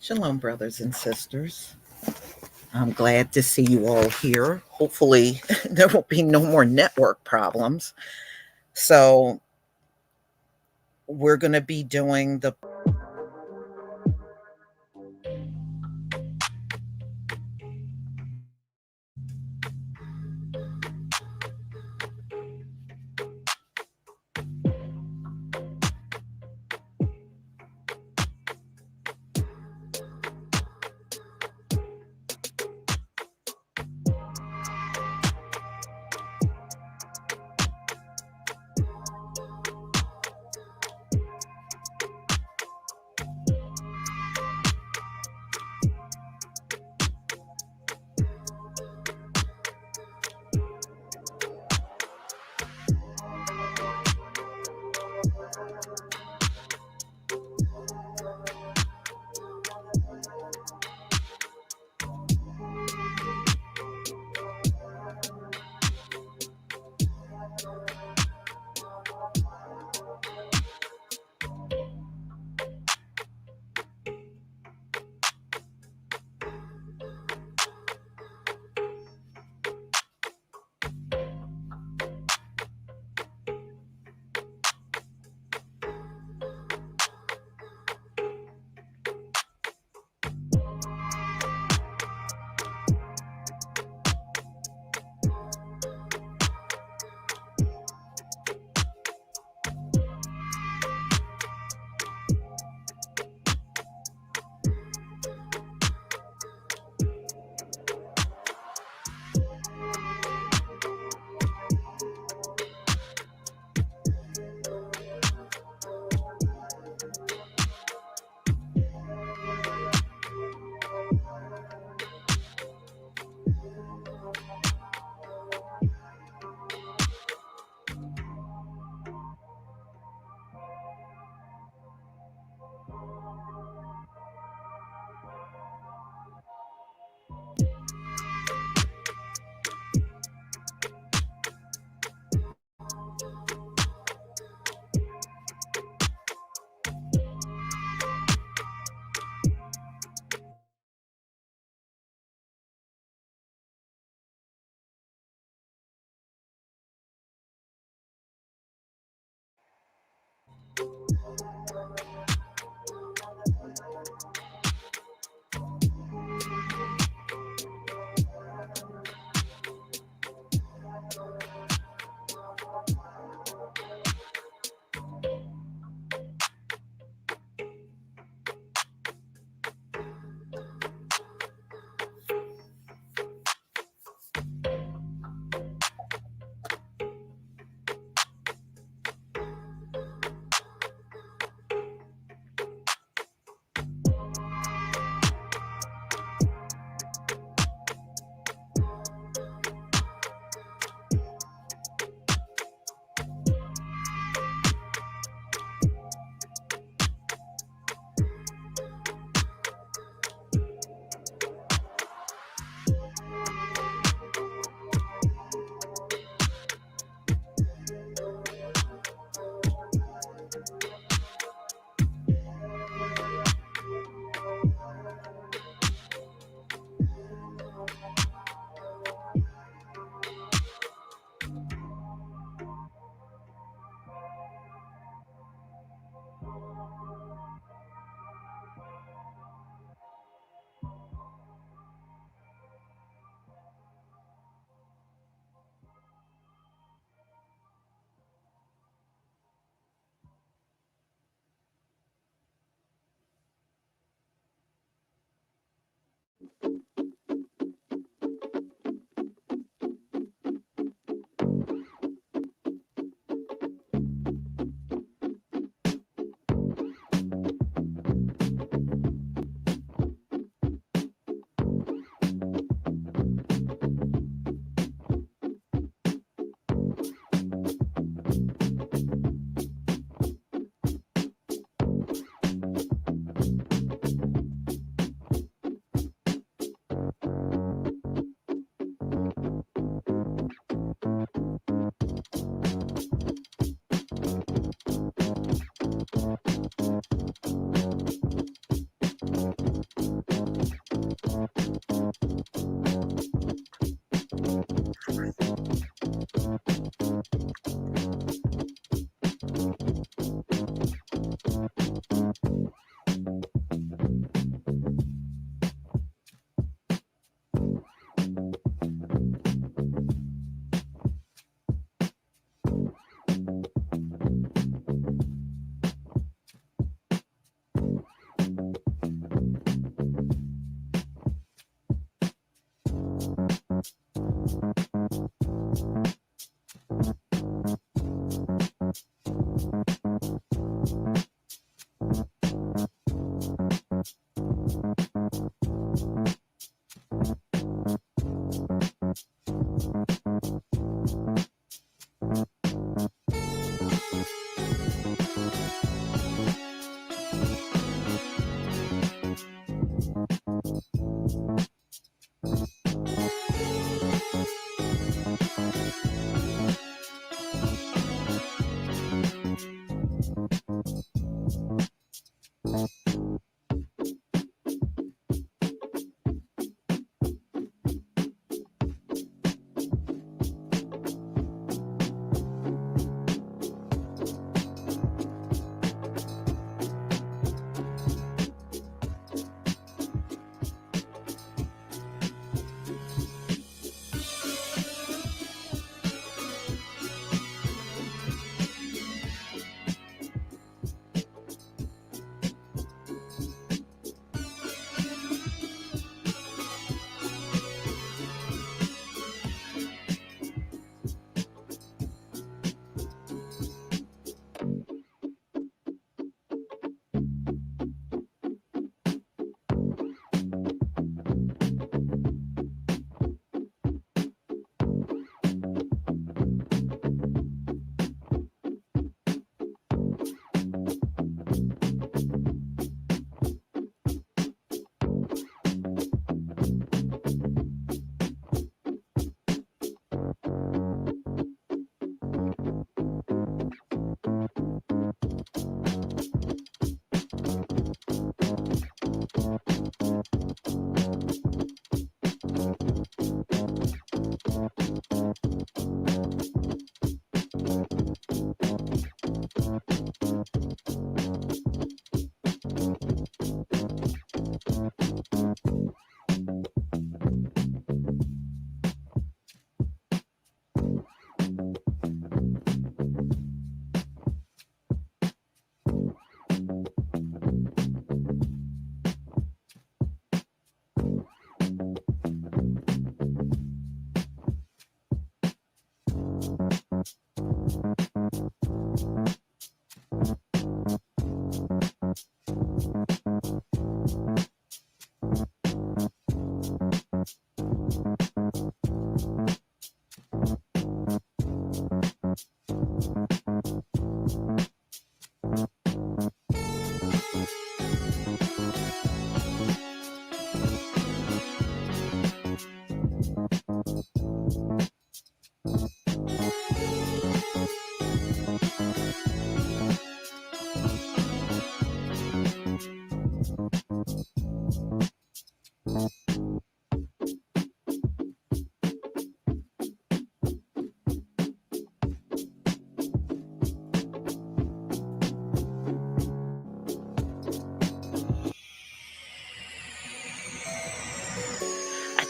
Shalom, brothers and sisters. I'm glad to see you all here. Hopefully, there will be no more network problems. So, we're going to be doing the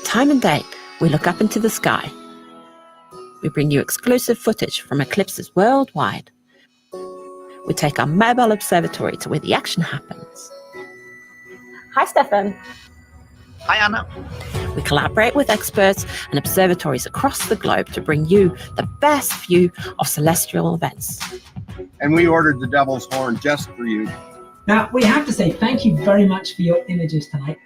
Time and date, we look up into the sky. We bring you exclusive footage from eclipses worldwide. We take our mobile observatory to where the action happens. Hi, Stefan. Hi, Anna. We collaborate with experts and observatories across the globe to bring you the best view of celestial events. And we ordered the Devil's Horn just for you. Now, we have to say thank you very much for your images tonight.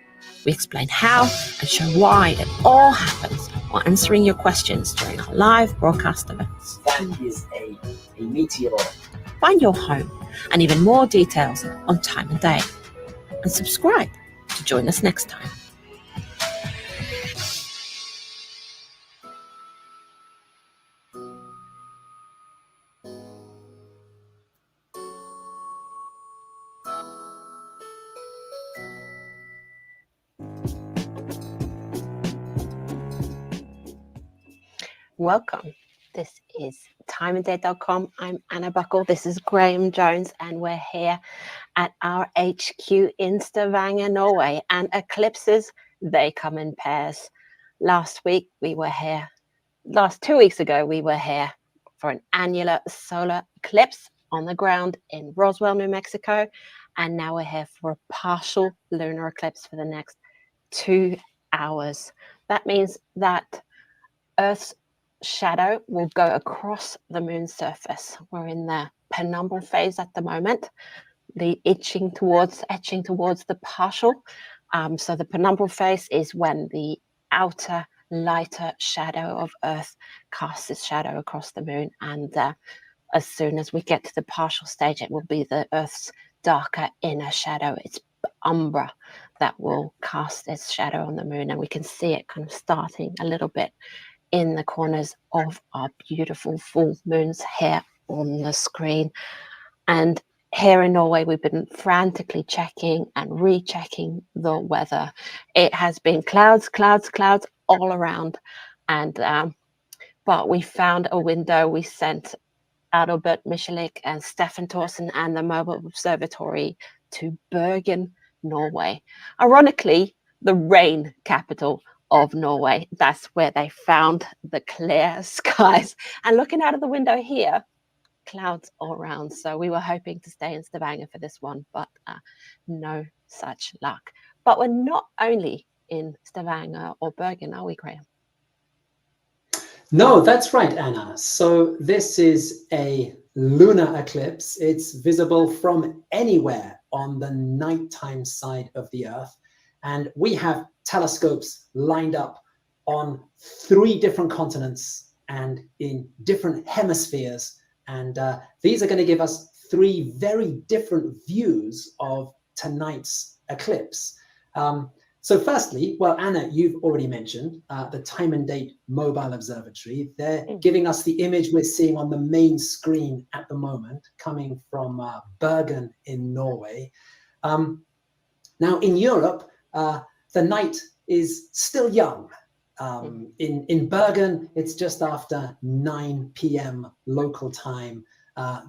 We explain how and show why it all happens while answering your questions during our live broadcast events. That is a meteor. Find your home and even more details on time and day. And subscribe to join us next time. Welcome. This is timeanddate.com. I'm Anna Buckle. This is Graham Jones, and we're here at our HQ in Stavanger, Norway. And eclipses, they come in pairs. Last 2 weeks ago, we were here for an annular solar eclipse on the ground in Roswell, New Mexico. And now we're here for a partial lunar eclipse for the next 2 hours. That means that Earth's shadow will go across the moon's surface. We're in the penumbral phase at the moment, the etching towards the partial. So the penumbral phase is when the outer lighter shadow of Earth casts its shadow across the moon, and as soon as we get to the partial stage, it will be the Earth's darker inner shadow, its umbra, that will cast its shadow on the moon, and we can see it kind of starting a little bit in the corners of our beautiful full moons here on the screen. And here in Norway, we've been frantically checking and rechecking the weather. It has been clouds all around. And but we found a window. We sent Adalbert Michelik and Stefan Thorsen and the mobile observatory to Bergen, Norway. Ironically, the rain capital of Norway. That's where they found the clear skies. And looking out of the window here, clouds all around. So we were hoping to stay in Stavanger for this one, but no such luck. But we're not only in Stavanger or Bergen, are we, Graham? No, that's right, Anna. So this is a lunar eclipse. It's visible from anywhere on the nighttime side of the Earth. And we have telescopes lined up on 3 different continents and in different hemispheres. And these are going to give us 3 very different views of tonight's eclipse. So firstly, well, Anna, you've already mentioned the Time and Date Mobile Observatory. They're giving us the image we're seeing on the main screen at the moment, coming from Bergen in Norway. Now, in Europe, the night is still young. In Bergen, it's just after 9 p.m. local time.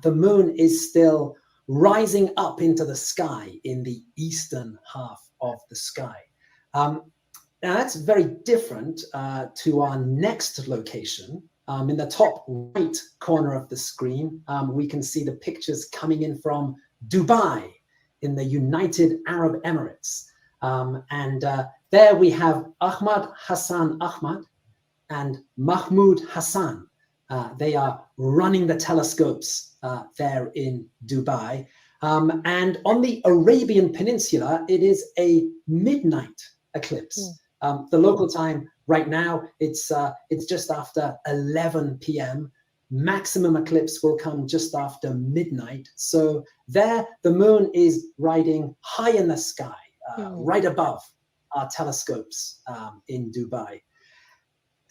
The moon is still rising up into the sky in the eastern half of the sky. Now, that's very different to our next location. In the top right corner of the screen, we can see the pictures coming in from Dubai in the United Arab Emirates. And there we have Ahmad Hassan Ahmad and Mahmoud Hassan. They are running the telescopes there in Dubai. And on the Arabian Peninsula, it is a midnight eclipse. The local time right now, it's just after 11 p.m. Maximum eclipse will come just after midnight. So there, the moon is riding high in the sky, right above our telescopes in Dubai.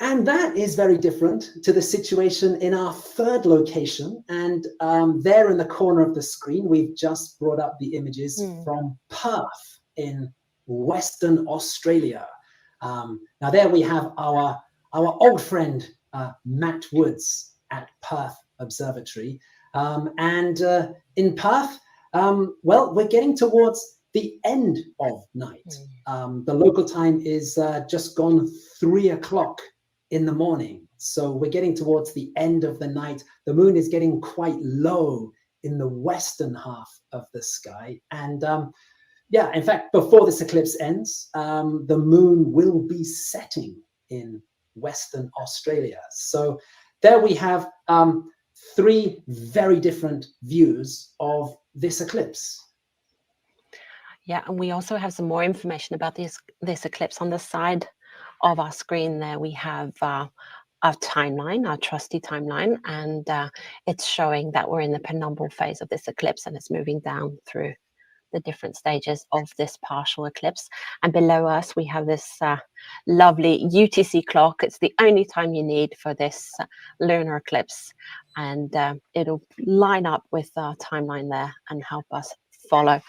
And that is very different to the situation in our third location. And there in the corner of the screen, we've just brought up the images from Perth in Western Australia. Now there we have our old friend, Matt Woods at Perth Observatory. And in Perth, well, we're getting towards the end of night. The local time is just gone 3 o'clock in the morning. So we're getting towards the end of the night. The moon is getting quite low in the western half of the sky. And yeah, in fact, before this eclipse ends, the moon will be setting in Western Australia. So there we have 3 very different views of this eclipse. Yeah, and we also have some more information about this eclipse on the side of our screen. There we have our timeline, our trusty timeline, and it's showing that we're in the penumbral phase of this eclipse, and it's moving down through the different stages of this partial eclipse. And below us we have this lovely UTC clock. It's the only time you need for this lunar eclipse, and it'll line up with our timeline there and help us follow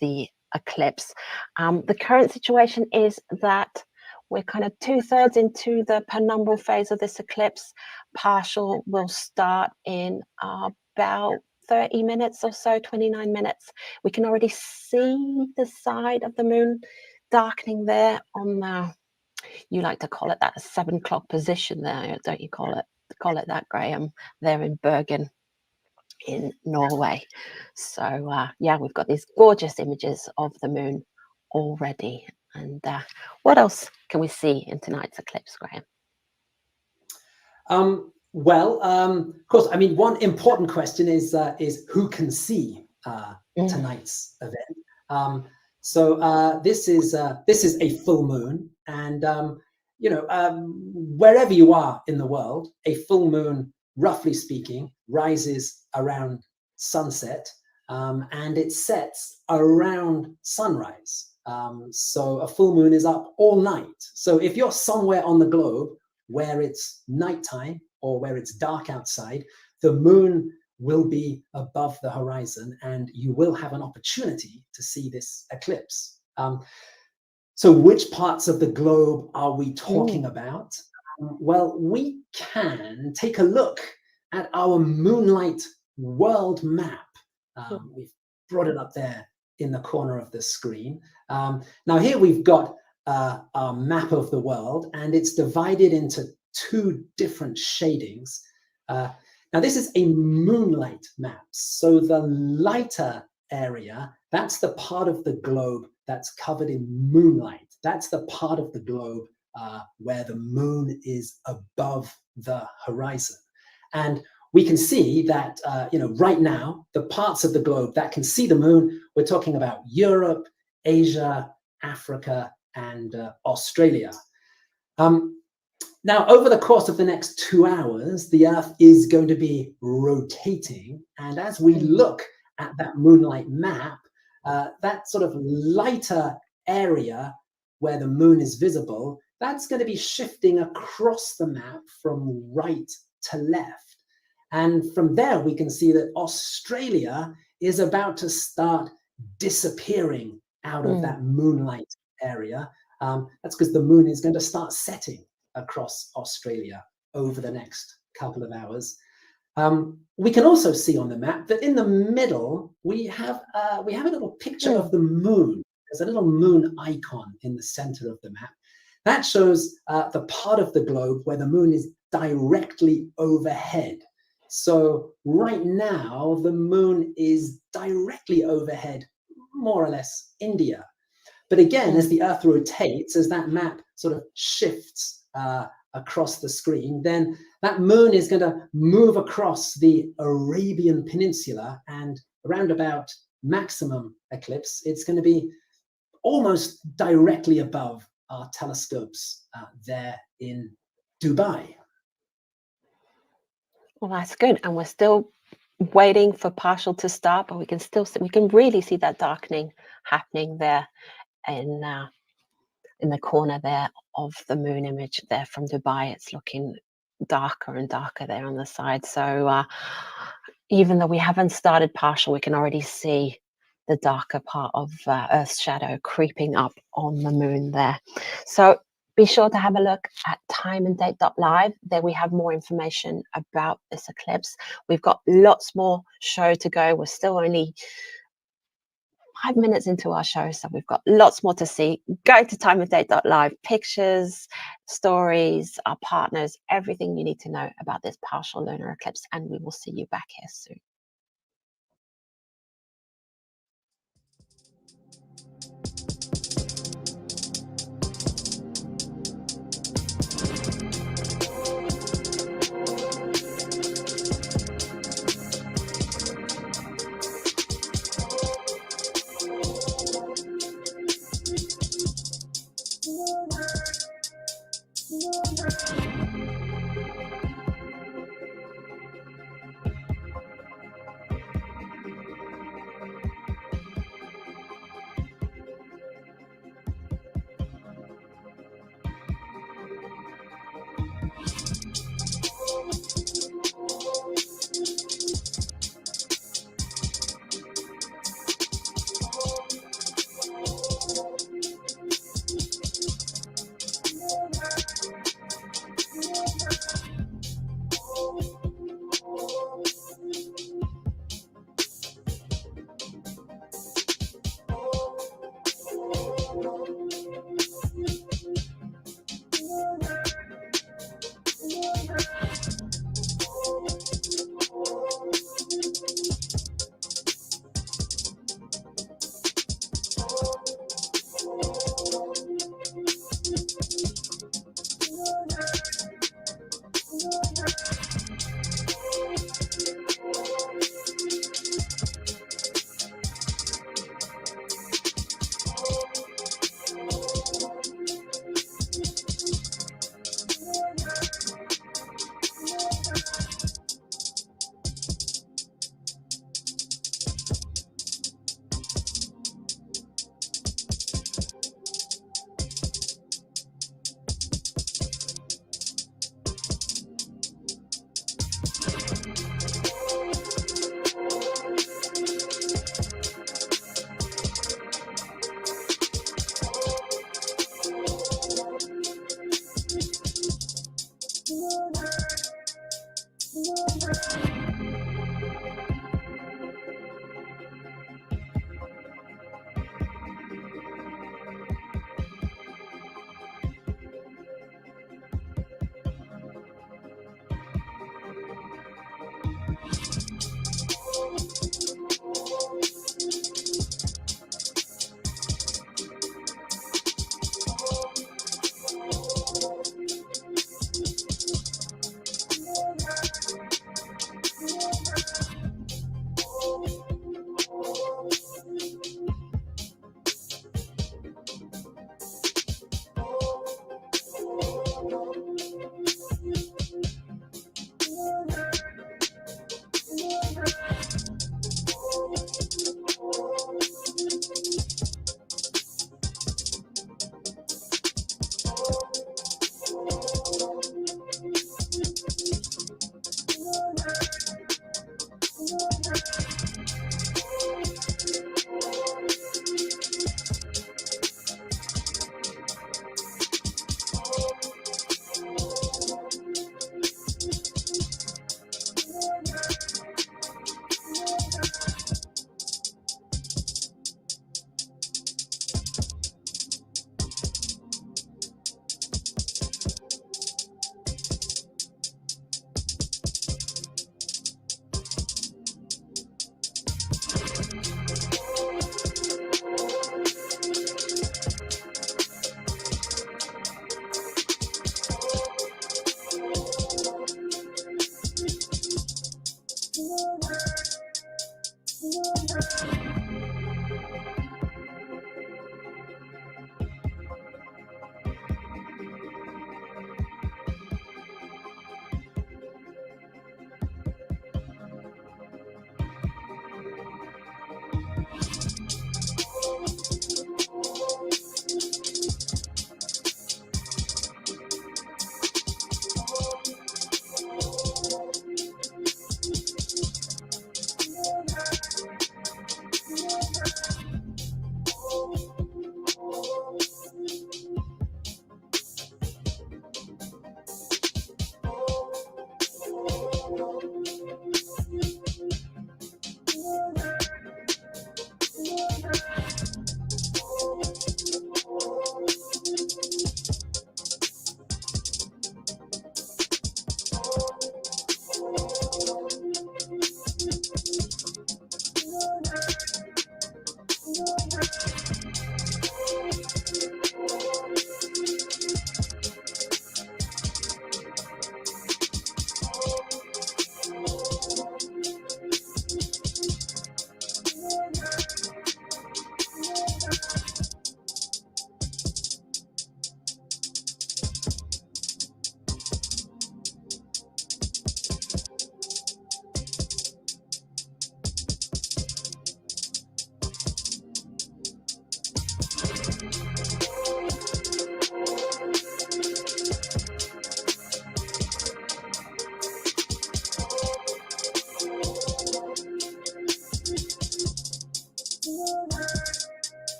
the eclipse. The current situation is that we're kind of 2/3 into the penumbral phase of this eclipse. Partial will start in about 30 minutes or so, 29 minutes. We can already see the side of the moon darkening there on the, you like to call it that 7 o'clock position there, don't you call it that, Graham, there in Bergen in Norway. So yeah, we've got these gorgeous images of the moon already. And what else can we see in tonight's eclipse, Graham? Well, of course, I mean, one important question is who can see tonight's event? So this is a full moon, and you know, wherever you are in the world, a full moon, roughly speaking, rises around sunset, and it sets around sunrise. So a full moon is up all night. So if you're somewhere on the globe where it's nighttime or where it's dark outside, the moon will be above the horizon and you will have an opportunity to see this eclipse. So which parts of the globe are we talking about? Well, we can take a look at our Moonlight world map. We've brought it up there in the corner of the screen. Now here we've got our map of the world, and it's divided into 2 different shadings. Now this is a moonlight map. So the lighter area, that's the part of the globe that's covered in moonlight. That's the part of the globe where the moon is above the horizon. And we can see that, you know, right now, the parts of the globe that can see the moon, we're talking about Europe, Asia, Africa, and Australia. Now, over the course of the next 2 hours, the Earth is going to be rotating. And as we look at that moonlight map, that sort of lighter area where the moon is visible, that's going to be shifting across the map from right to left. And from there, we can see that Australia is about to start disappearing out of that moonlight area. That's because the moon is going to start setting across Australia over the next couple of hours. We can also see on the map that in the middle, we have a little picture of the moon. There's a little moon icon in the center of the map. That shows the part of the globe where the moon is directly overhead. So right now, the moon is directly overhead, more or less, India. But again, as the Earth rotates, as that map sort of shifts across the screen, then that moon is going to move across the Arabian Peninsula, and around about maximum eclipse, it's going to be almost directly above our telescopes there in Dubai. Well, that's good. And we're still waiting for partial to start, but we can still see, we can really see that darkening happening there in the corner there of the moon image there from Dubai. It's looking darker and darker there on the side. So even though we haven't started partial, we can already see the darker part of Earth's shadow creeping up on the moon there. So be sure to have a look at timeanddate.live. There we have more information about this eclipse. We've got lots more show to go. We're still only 5 minutes into our show, so we've got lots more to see. Go to timeanddate.live. Pictures, stories, our partners, everything you need to know about this partial lunar eclipse, and we will see you back here soon.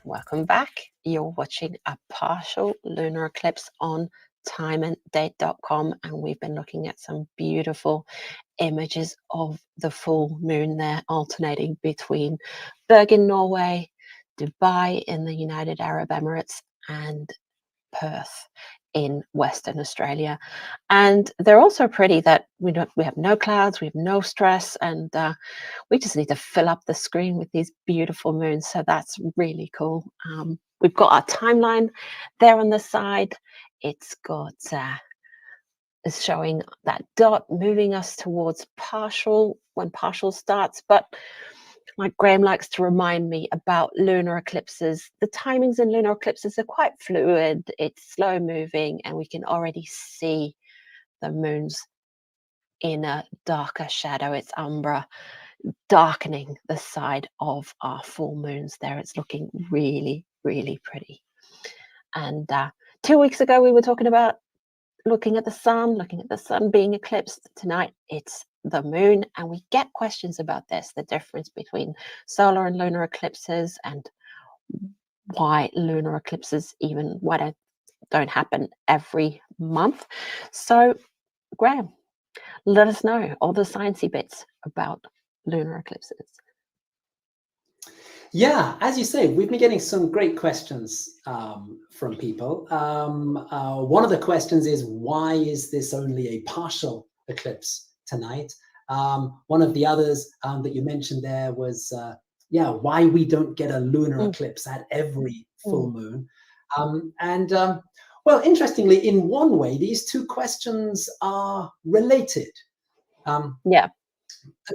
Welcome back. You're watching a partial lunar eclipse on timeanddate.com, and we've been looking at some beautiful images of the full moon there, alternating between Bergen, Norway, Dubai in the United Arab Emirates, and Perth in Western Australia. And they're also pretty that we have no clouds, we have no stress, and we just need to fill up the screen with these beautiful moons. So that's really cool. We've got our timeline there on the side. It's got is showing that dot moving us towards partial when partial starts. But like Graham likes to remind me about lunar eclipses, the timings in lunar eclipses are quite fluid. It's slow moving, and we can already see the moon's in a darker shadow. It's umbra, darkening the side of our full moons there. It's looking really, really pretty. And 2 weeks ago, we were talking about looking at the sun being eclipsed. Tonight, it's the moon, and we get questions about this, the difference between solar and lunar eclipses, and why lunar eclipses why don't happen every month. So, Graham, let us know all the sciencey bits about lunar eclipses. Yeah, as you say, we've been getting some great questions from people. One of the questions is, why is this only a partial eclipse tonight? One of the others that you mentioned there was, why we don't get a lunar eclipse at every full moon. Well, interestingly, in one way, these two questions are related. The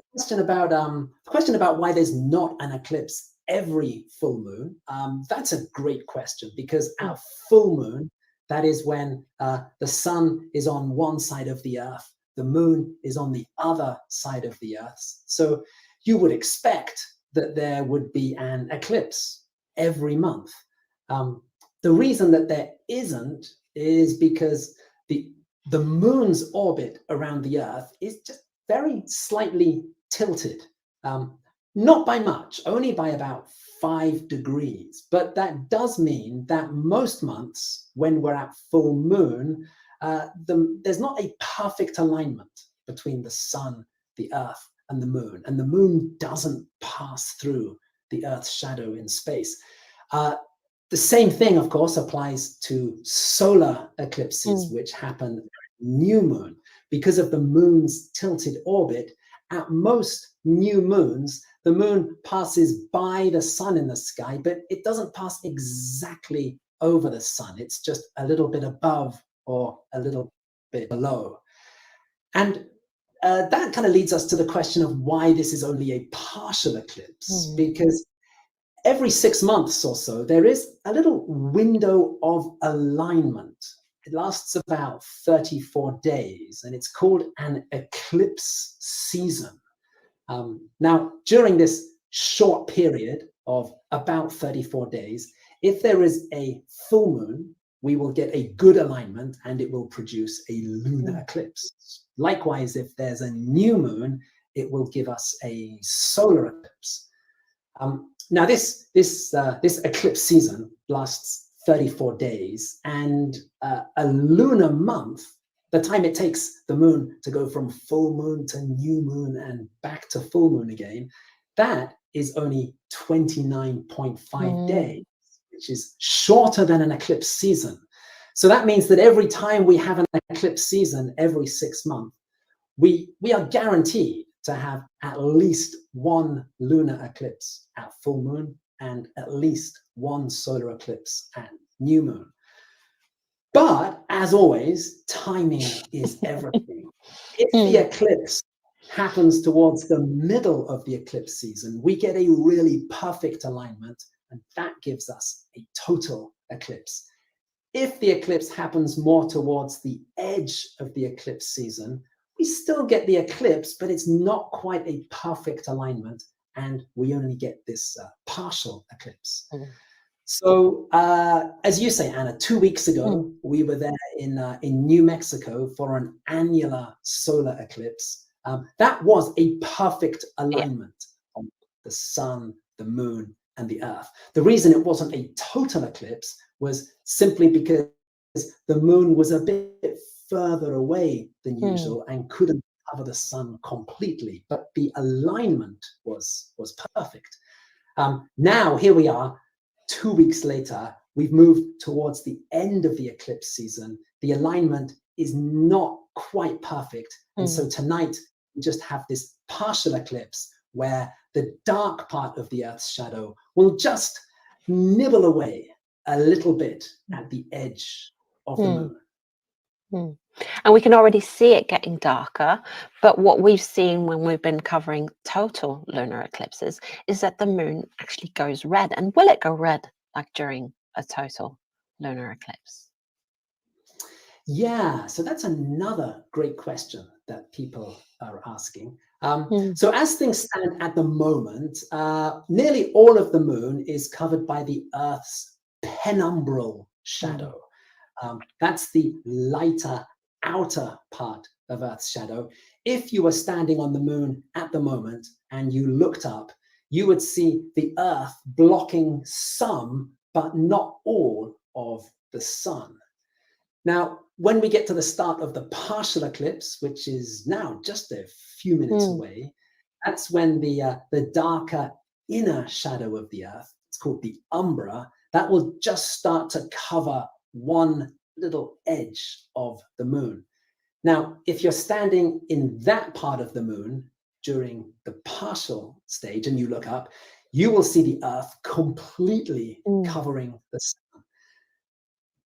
question about why there's not an eclipse every full moon, that's a great question, because our full moon, that is when the sun is on one side of the earth, the moon is on the other side of the earth. So you would expect that there would be an eclipse every month. The reason that there isn't is because the moon's orbit around the earth is just very slightly tilted, not by much, only by about 5 degrees. But that does mean that most months, when we're at full moon, there's not a perfect alignment between the sun, the earth, and the moon doesn't pass through the Earth's shadow in space. The same thing, of course, applies to solar eclipses, which happen at new moon. Because of the moon's tilted orbit, at most new moons, the moon passes by the sun in the sky, but it doesn't pass exactly over the sun. It's just a little bit above or a little bit below. And that kind of leads us to the question of why this is only a partial eclipse, because every 6 months or so, there is a little window of alignment. It lasts about 34 days, and it's called an eclipse season. Now, during this short period of about 34 days, if there is a full moon, we will get a good alignment, and it will produce a lunar eclipse. Likewise, if there's a new moon, it will give us a solar eclipse. Now, this eclipse season lasts 34 days, and a lunar month, the time it takes the moon to go from full moon to new moon and back to full moon again, that is only 29.5 days, which is shorter than an eclipse season. So that means that every time we have an eclipse season, every 6 months, we are guaranteed to have at least one lunar eclipse at full moon and at least one solar eclipse at new moon. But as always, timing is everything. If the eclipse happens towards the middle of the eclipse season, we get a really perfect alignment, and that gives us a total eclipse. If the eclipse happens more towards the edge of the eclipse season, we still get the eclipse, but it's not quite a perfect alignment, and we only get this partial eclipse. So, as you say, Anna, 2 weeks ago, we were there in New Mexico for an annular solar eclipse. That was a perfect alignment on the sun, the moon, and the Earth. The reason it wasn't a total eclipse was simply because the moon was a bit further away than usual and couldn't cover the sun completely, but the alignment was perfect. Now, here we are, 2 weeks later, we've moved towards the end of the eclipse season. The alignment is not quite perfect. And so tonight, we just have this partial eclipse where the dark part of the Earth's shadow will just nibble away a little bit at the edge of the moon. And we can already see it getting darker, but what we've seen when we've been covering total lunar eclipses is that the moon actually goes red. And will it go red like during a total lunar eclipse? Yeah, so that's another great question that people are asking. So as things stand at the moment, nearly all of the moon is covered by the Earth's penumbral shadow. That's the lighter outer part of Earth's shadow. If you were standing on the moon at the moment and you looked up, you would see the Earth blocking some, but not all of the sun. Now, when we get to the start of the partial eclipse, which is now just a few minutes away, that's when the darker inner shadow of the Earth, it's called the umbra, that will just start to cover one little edge of the moon. Now, if you're standing in that part of the moon during the partial stage and you look up, you will see the Earth completely covering the sun.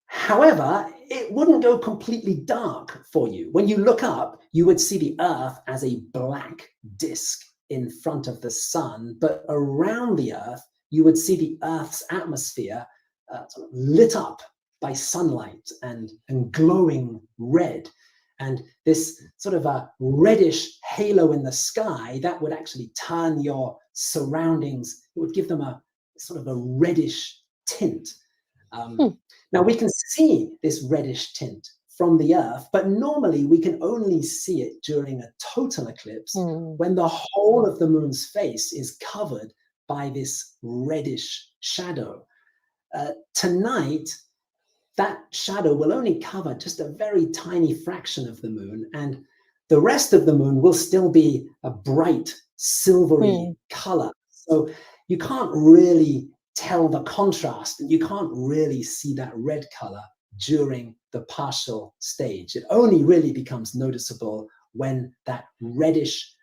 However, it wouldn't go completely dark for you. When you look up, you would see the Earth as a black disk in front of the sun, but around the Earth, you would see the Earth's atmosphere sort of lit up by sunlight and glowing red. And this sort of a reddish halo in the sky, that would actually turn your surroundings, it would give them a sort of a reddish tint. Now, we can see this reddish tint from the Earth, but normally we can only see it during a total eclipse when the whole of the moon's face is covered by this reddish shadow. Tonight, that shadow will only cover just a very tiny fraction of the moon, and the rest of the moon will still be a bright silvery color. So you can't really tell the contrast, and you can't really see that red color during the partial stage. It only really becomes noticeable when that reddish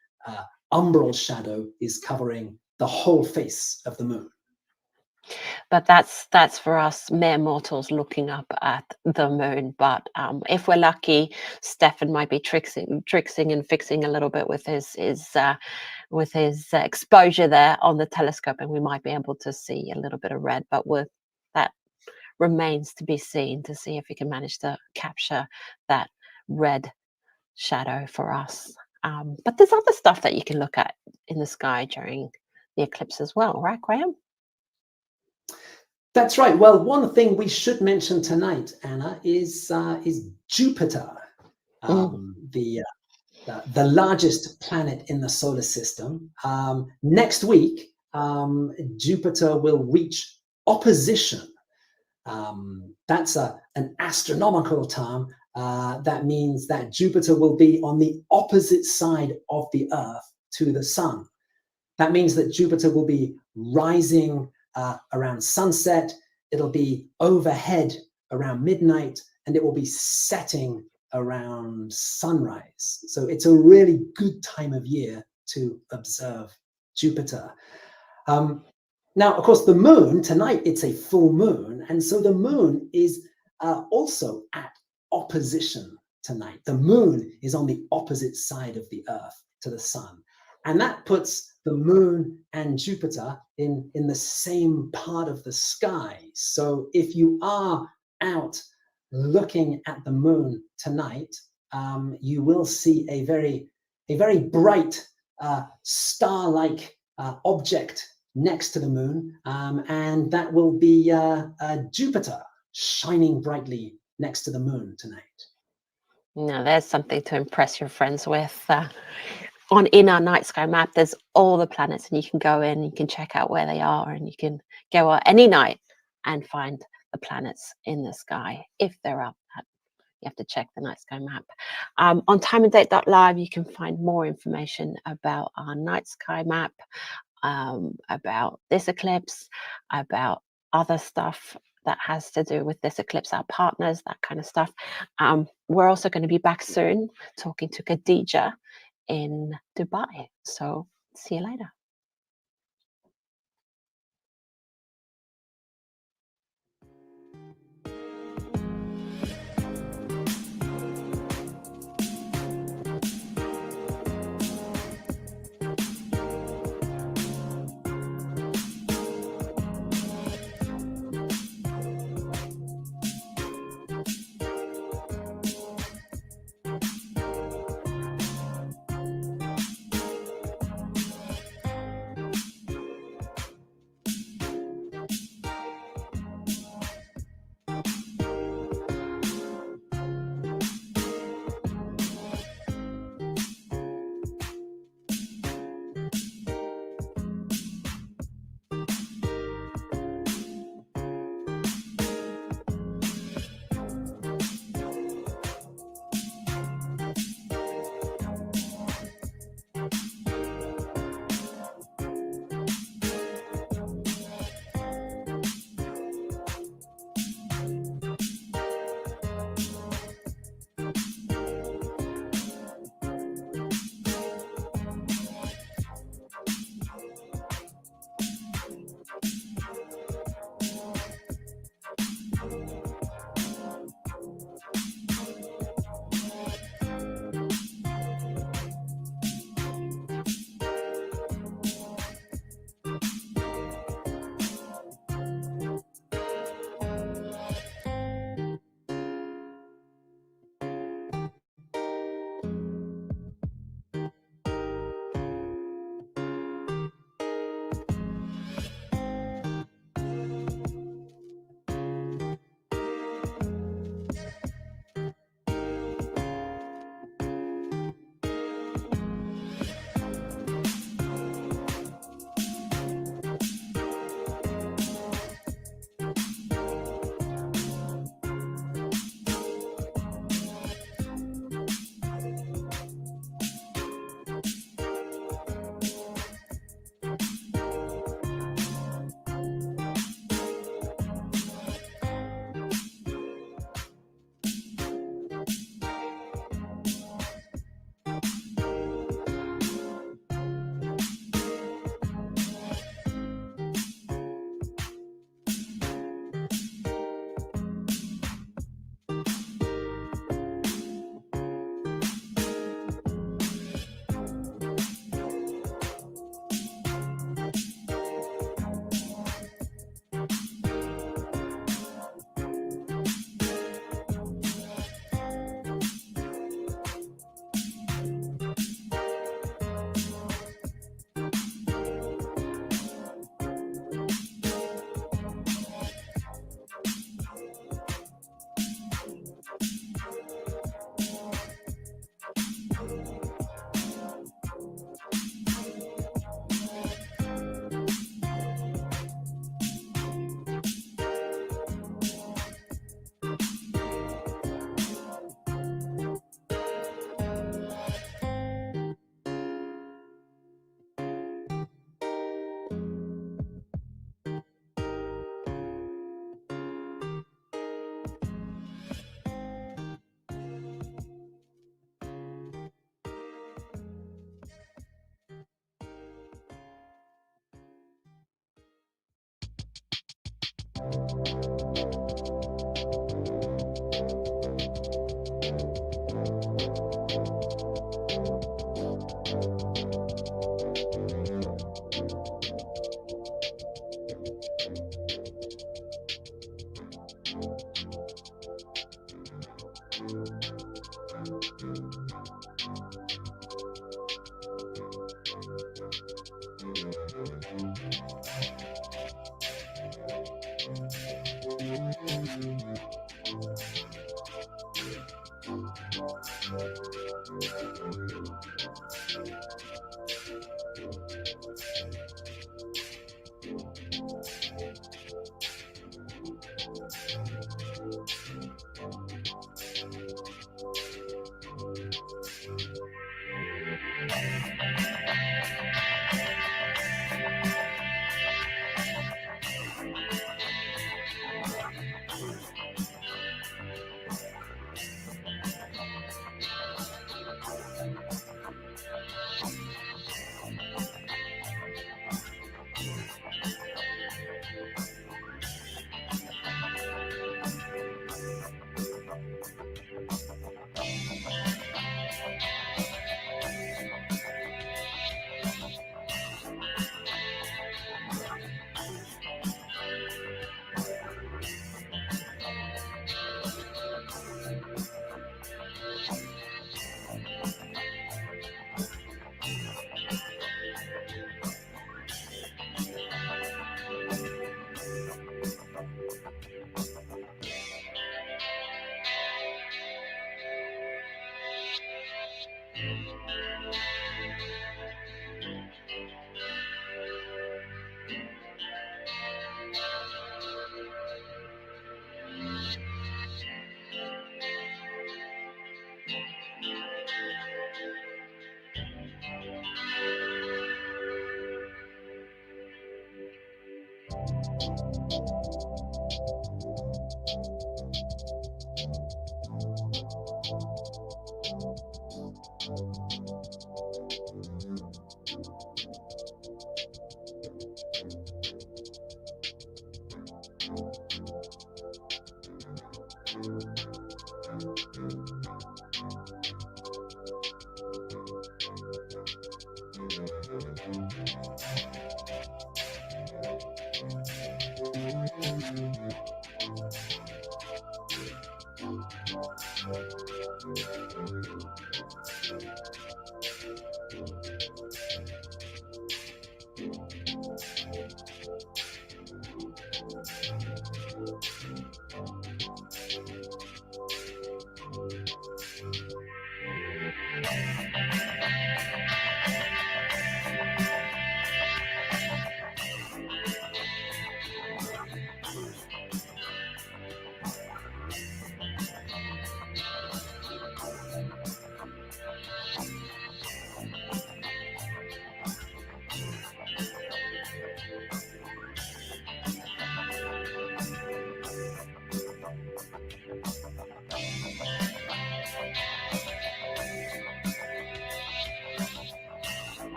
umbral shadow is covering the whole face of the moon. But that's for us mere mortals looking up at the moon. But if we're lucky, Stefan might be tricksing and fixing a little bit with his exposure there on the telescope, and we might be able to see a little bit of red. But that remains to be seen, to see if we can manage to capture that red shadow for us. But there's other stuff that you can look at in the sky during the eclipse as well, right, Graham? That's right. Well, one thing we should mention tonight, Anna, is Jupiter, the largest planet in the solar system. Next week, Jupiter will reach opposition. That's an astronomical term. That means that Jupiter will be on the opposite side of the Earth to the sun. That means that Jupiter will be rising around sunset, it'll be overhead around midnight, and it will be setting around sunrise. So it's a really good time of year to observe Jupiter. Now, of course, the moon, tonight it's a full moon, and so the moon is also at opposition tonight. The moon is on the opposite side of the Earth to the sun, and that puts the moon and Jupiter in the same part of the sky. So if you are out looking at the moon tonight, you will see a very bright star-like object next to the moon, and that will be Jupiter shining brightly next to the moon tonight. Now, there's something to impress your friends with. in our night sky map, there's all the planets, and you can go in, you can check out where they are, and you can go out any night and find the planets in the sky if they're up. You have to check the night sky map. On timeanddate.live, you can find more information about our night sky map, about this eclipse, about other stuff that has to do with this eclipse, our partners, that kind of stuff. We're also going to be back soon talking to Khadija in Dubai. So see you later.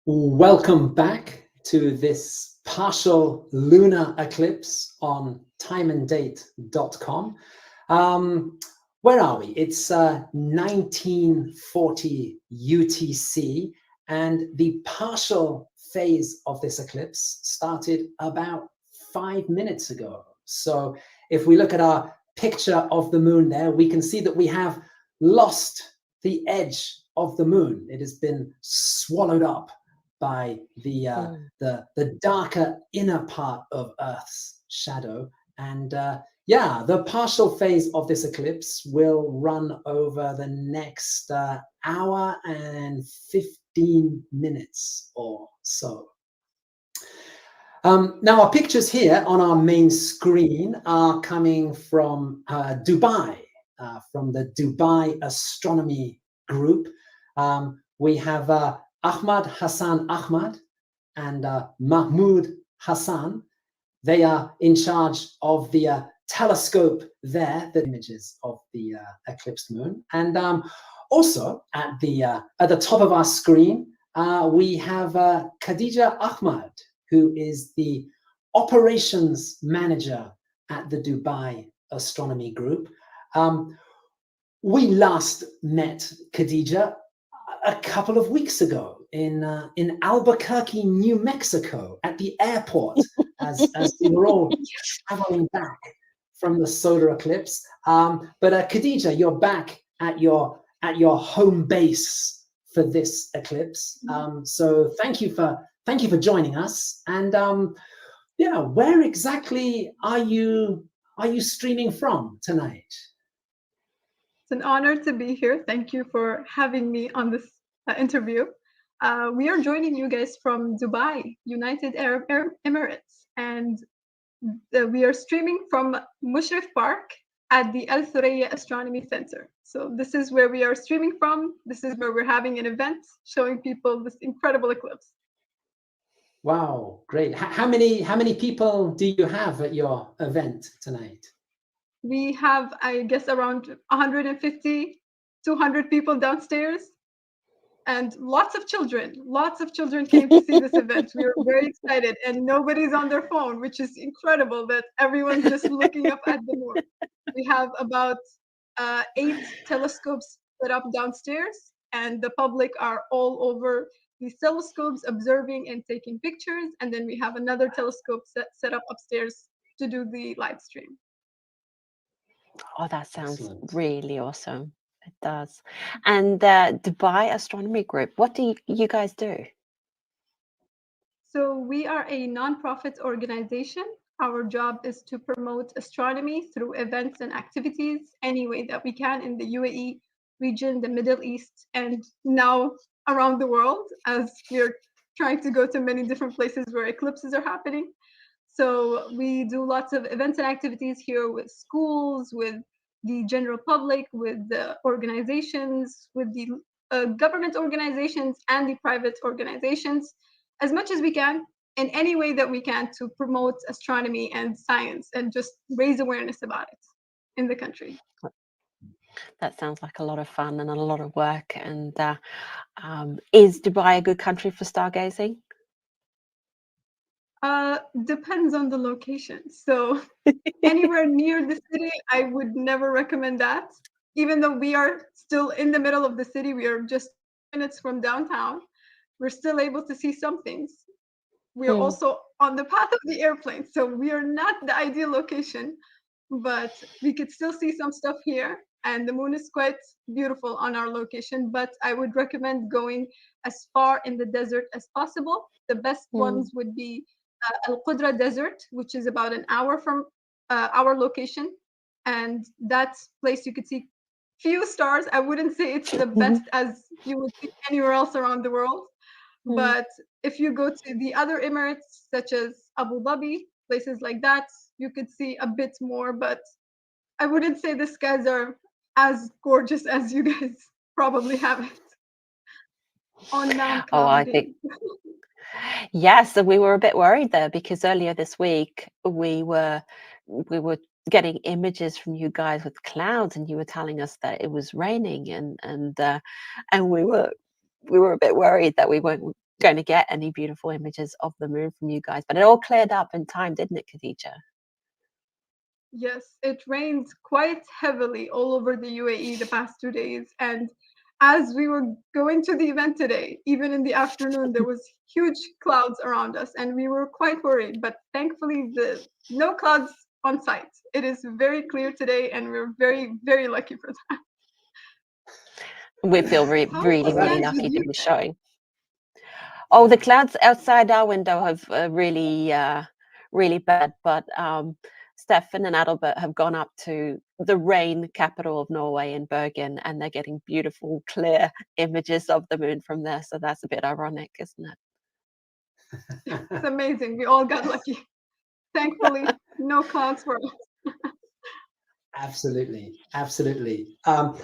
Welcome back to this partial lunar eclipse on timeanddate.com. Where are we? It's 1940 UTC, and the partial phase of this eclipse started about 5 minutes ago. So if we look at our picture of the moon there, we can see that we have lost the edge of the moon. It has been swallowed up by the darker inner part of Earth's shadow. And yeah, the partial phase of this eclipse will run over the next hour and 15 minutes or so. Now, our pictures here on our main screen are coming from Dubai, from the Dubai Astronomy Group. We have Ahmad Hassan Ahmad and Mahmoud Hassan. They are in charge of the telescope there, the images of the eclipsed moon. And also at the top of our screen, we have Khadija Ahmad, who is the operations manager at the Dubai Astronomy Group. We last met Khadija a couple of weeks ago in Albuquerque, New Mexico, at the airport, as we were all traveling back from the solar eclipse. But Khadija, you're back at your home base for this eclipse. So thank you for joining us. And yeah, where exactly are you streaming from tonight? It's an honor to be here. Thank you for having me on this interview. We are joining you guys from Dubai, United Arab Emirates, and we are streaming from Mushrif Park at the Al Thuraya Astronomy Center. So this is where we are streaming from. This is where we're having an event showing people this incredible eclipse. Wow, great. How many people do you have at your event tonight? We have, I guess, around 150, 200 people downstairs, and lots of children. Lots of children came to see this event. We are very excited, and nobody's on their phone, which is incredible that everyone's just looking up at the moon. We have about 8 telescopes set up downstairs, and the public are all over these telescopes observing and taking pictures. And then we have another telescope set up upstairs to do the live stream. Oh, that sounds Excellent. really awesome. It does. And Dubai Astronomy Group, what do you guys do? So we are a nonprofit organization. Our job is to promote astronomy through events and activities any way that we can in the UAE region, the Middle East, and now around the world, as we're trying to go to many different places where eclipses are happening. So we do lots of events and activities here with schools, with the general public, with the organizations, with the government organizations and the private organizations, as much as we can, in any way that we can, to promote astronomy and science and just raise awareness about it in the country. That sounds like a lot of fun and a lot of work. And is Dubai a good country for stargazing? Depends on the location. So anywhere near the city, I would never recommend that. Even though we are still in the middle of the city, we are just minutes from downtown. We're still able to see some things. We are also on the path of the airplane, so we are not the ideal location, but we could still see some stuff here. And the moon is quite beautiful on our location, but I would recommend going as far in the desert as possible. The best ones would be Al Qudra Desert, which is about an hour from our location. And that place you could see few stars. I wouldn't say it's the best as you would see anywhere else around the world. But if you go to the other Emirates, such as Abu Dhabi, places like that, you could see a bit more. But I wouldn't say the skies are as gorgeous as you guys probably have it on Mount Oh, I think Clouding. yes, and we were a bit worried there because earlier this week we were getting images from you guys with clouds, and you were telling us that it was raining, and we were a bit worried that we weren't going to get any beautiful images of the moon from you guys. But it all cleared up in time, didn't it, Khadija? Yes, it rained quite heavily all over the UAE the past 2 days. And as we were going to the event today, even in the afternoon, there was huge clouds around us, and we were quite worried. But thankfully, no clouds on site. It is very clear today, and we're very, very lucky for that. We feel really, How is the really skies with lucky to you? be showing. Oh, the clouds outside our window have really bad, but Stefan and Adalbert have gone up to the rain capital of Norway in Bergen, and they're getting beautiful, clear images of the moon from there. So that's a bit ironic, isn't it? It's amazing. We all got lucky. Thankfully, no clouds for us. Absolutely, absolutely. Now,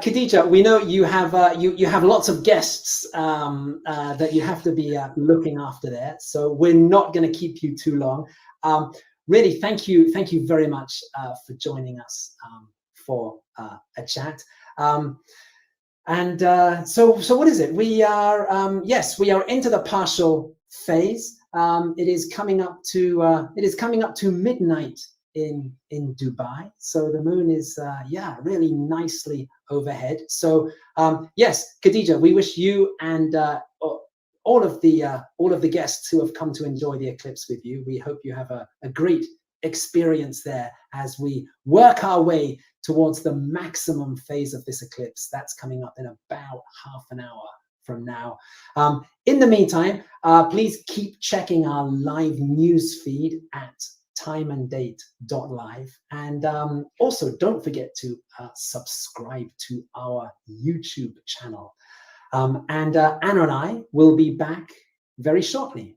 Khadija, we know you have you have lots of guests that you have to be looking after there, so we're not going to keep you too long. Really, thank you very much for joining us for a chat. So what is it? We are yes, we are into the partial phase. It is coming up to midnight in Dubai, so the moon is really nicely overhead. So yes, Khadija, we wish you and all of the guests who have come to enjoy the eclipse with you, we hope you have a great experience there as we work our way towards the maximum phase of this eclipse. That's coming up in about half an hour from now. In the meantime, please keep checking our live news feed at timeanddate.live, and also don't forget to subscribe to our YouTube channel. And Anna and I will be back very shortly.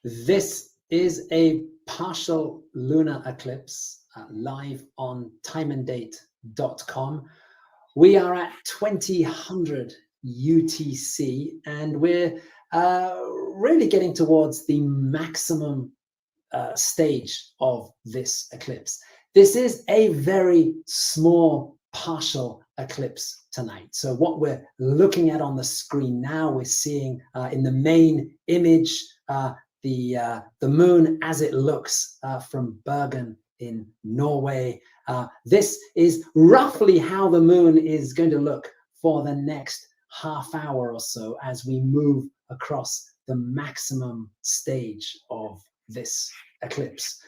This is a partial lunar eclipse live on timeanddate.com. We are at 2000 UTC, and we're really getting towards the maximum stage of this eclipse. This is a very small partial eclipse tonight. So what we're looking at on the screen now, we're seeing in the main image the moon as it looks from Bergen in Norway. This is roughly how the moon is going to look for the next half hour or so as we move across the maximum stage of this eclipse.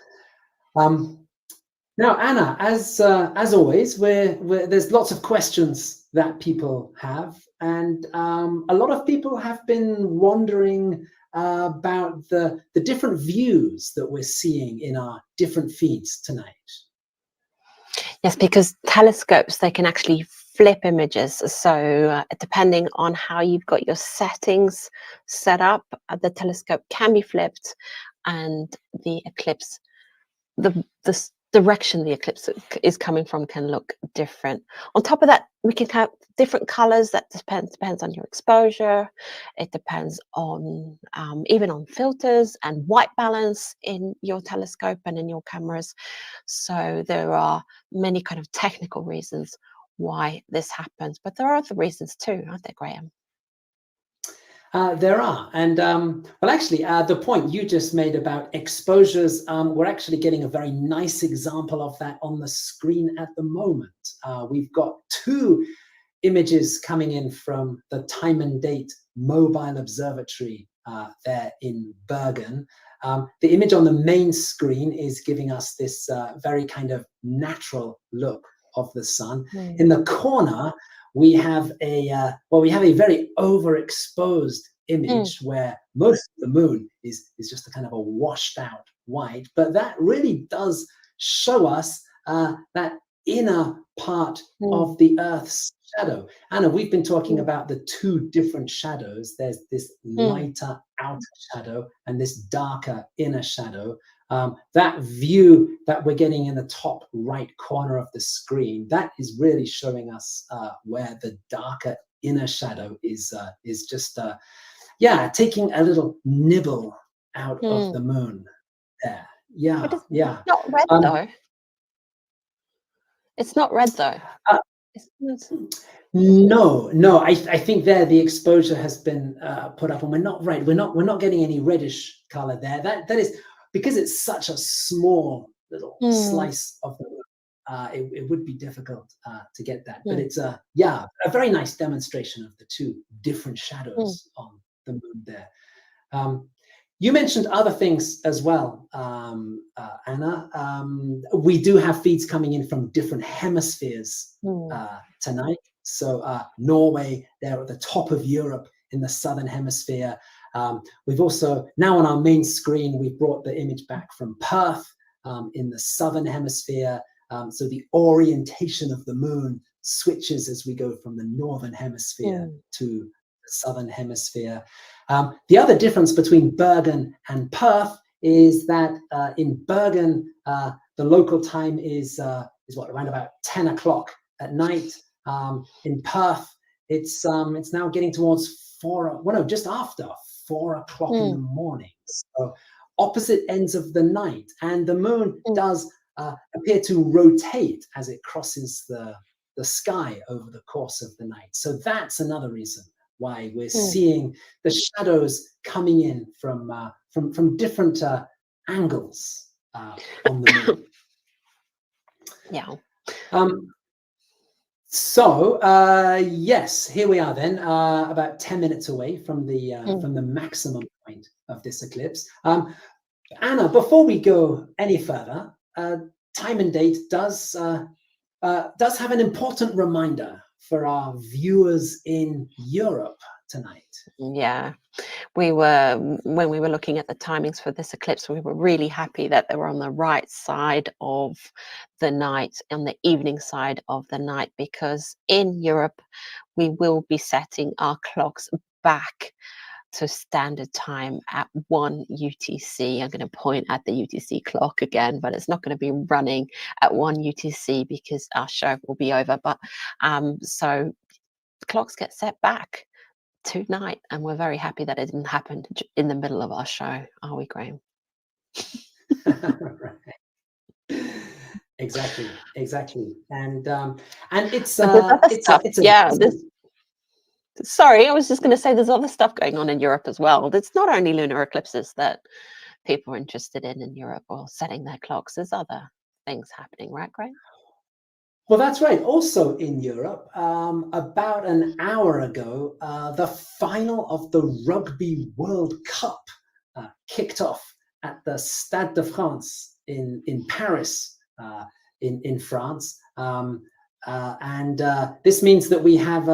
Now, Anna, as always, there's lots of questions that people have, and a lot of people have been wondering about the different views that we're seeing in our different feeds tonight. Yes, because telescopes, they can actually flip images. So depending on how you've got your settings set up, the telescope can be flipped, and the eclipse, the direction the eclipse is coming from can look different. On top of that, we can have different colors. That depends on your exposure. It depends on even on filters and white balance in your telescope and in your cameras. So there are many kind of technical reasons why this happens, but there are other reasons too, aren't there, Graham? There are, and well, actually, the point you just made about exposures, we're actually getting a very nice example of that on the screen at the moment. We've got two images coming in from the Time and Date Mobile Observatory there in Bergen. The image on the main screen is giving us this very kind of natural look of the sun. In the corner, we have a very overexposed image where most of the moon is just a kind of a washed out white, but that really does show us that inner part of the Earth's shadow. Anna, we've been talking about the two different shadows. There's this lighter outer shadow and this darker inner shadow. That view that we're getting in the top right corner of the screen, that is really showing us where the darker inner shadow is just taking a little nibble out of the moon there. But it's not red though. It's not red though. No. I think there the exposure has been put up, and we're not getting any reddish color there. That is because it's such a small little slice of the moon. It would be difficult to get that, but it's a very nice demonstration of the two different shadows on the moon there. You mentioned other things as well, Anna. We do have feeds coming in from different hemispheres tonight. So Norway, they're at the top of Europe in the southern hemisphere. We've also, now on our main screen, we've brought the image back from Perth in the southern hemisphere. So the orientation of the moon switches as we go from the northern hemisphere to the southern hemisphere. The other difference between Bergen and Perth is that in Bergen, the local time is around about 10 o'clock at night. In Perth, it's now getting towards just after 4 o'clock in the morning. So opposite ends of the night, and the moon does appear to rotate as it crosses the sky over the course of the night. So that's another reason why we're seeing the shadows coming in from different angles on the moon. Yeah. So yes, here we are then, about 10 minutes away from the maximum point of this eclipse. Anna, before we go any further, Time and Date does have an important reminder for our viewers in Europe tonight. Yeah, when we were looking at the timings for this eclipse, we were really happy that they were on the right side of the night, on the evening side of the night, because in Europe, we will be setting our clocks back so standard time at 1 UTC. I'm going to point at the UTC clock again, but it's not going to be running at 1 UTC because our show will be over. But so the clocks get set back tonight, and we're very happy that it didn't happen in the middle of our show, are we, Graham? Right. Exactly, and it's But there's other it's stuff. a it's a Yeah, sorry, I was just going to say there's other stuff going on in Europe as well. It's not only lunar eclipses that people are interested in Europe or setting their clocks. There's other things happening, right, Graham? Well, that's right. Also in Europe, about an hour ago, the final of the Rugby World Cup kicked off at the Stade de France in Paris, in France. And this means that we have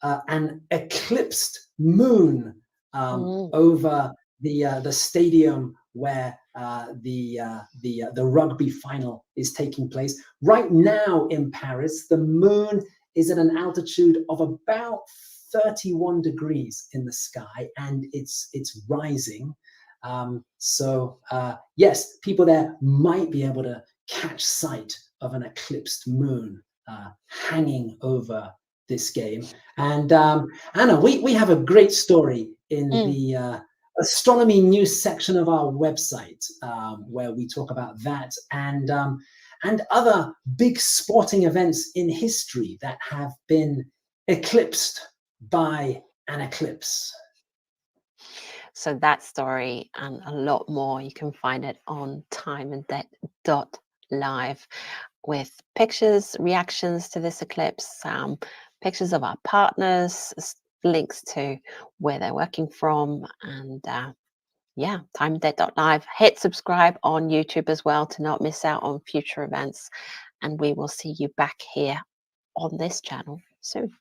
an eclipsed moon over the stadium where the rugby final is taking place. Right now in Paris, the moon is at an altitude of about 31 degrees in the sky, and it's rising. So yes, people there might be able to catch sight of an eclipsed moon hanging over this game. And Anna, we have a great story in the astronomy news section of our website, where we talk about that and other big sporting events in history that have been eclipsed by an eclipse. So that story and a lot more, you can find it on timeanddate.live with pictures, reactions to this eclipse, pictures of our partners, links to where they're working from, and yeah, timeanddate.live. Hit subscribe on YouTube as well to not miss out on future events, and we will see you back here on this channel soon.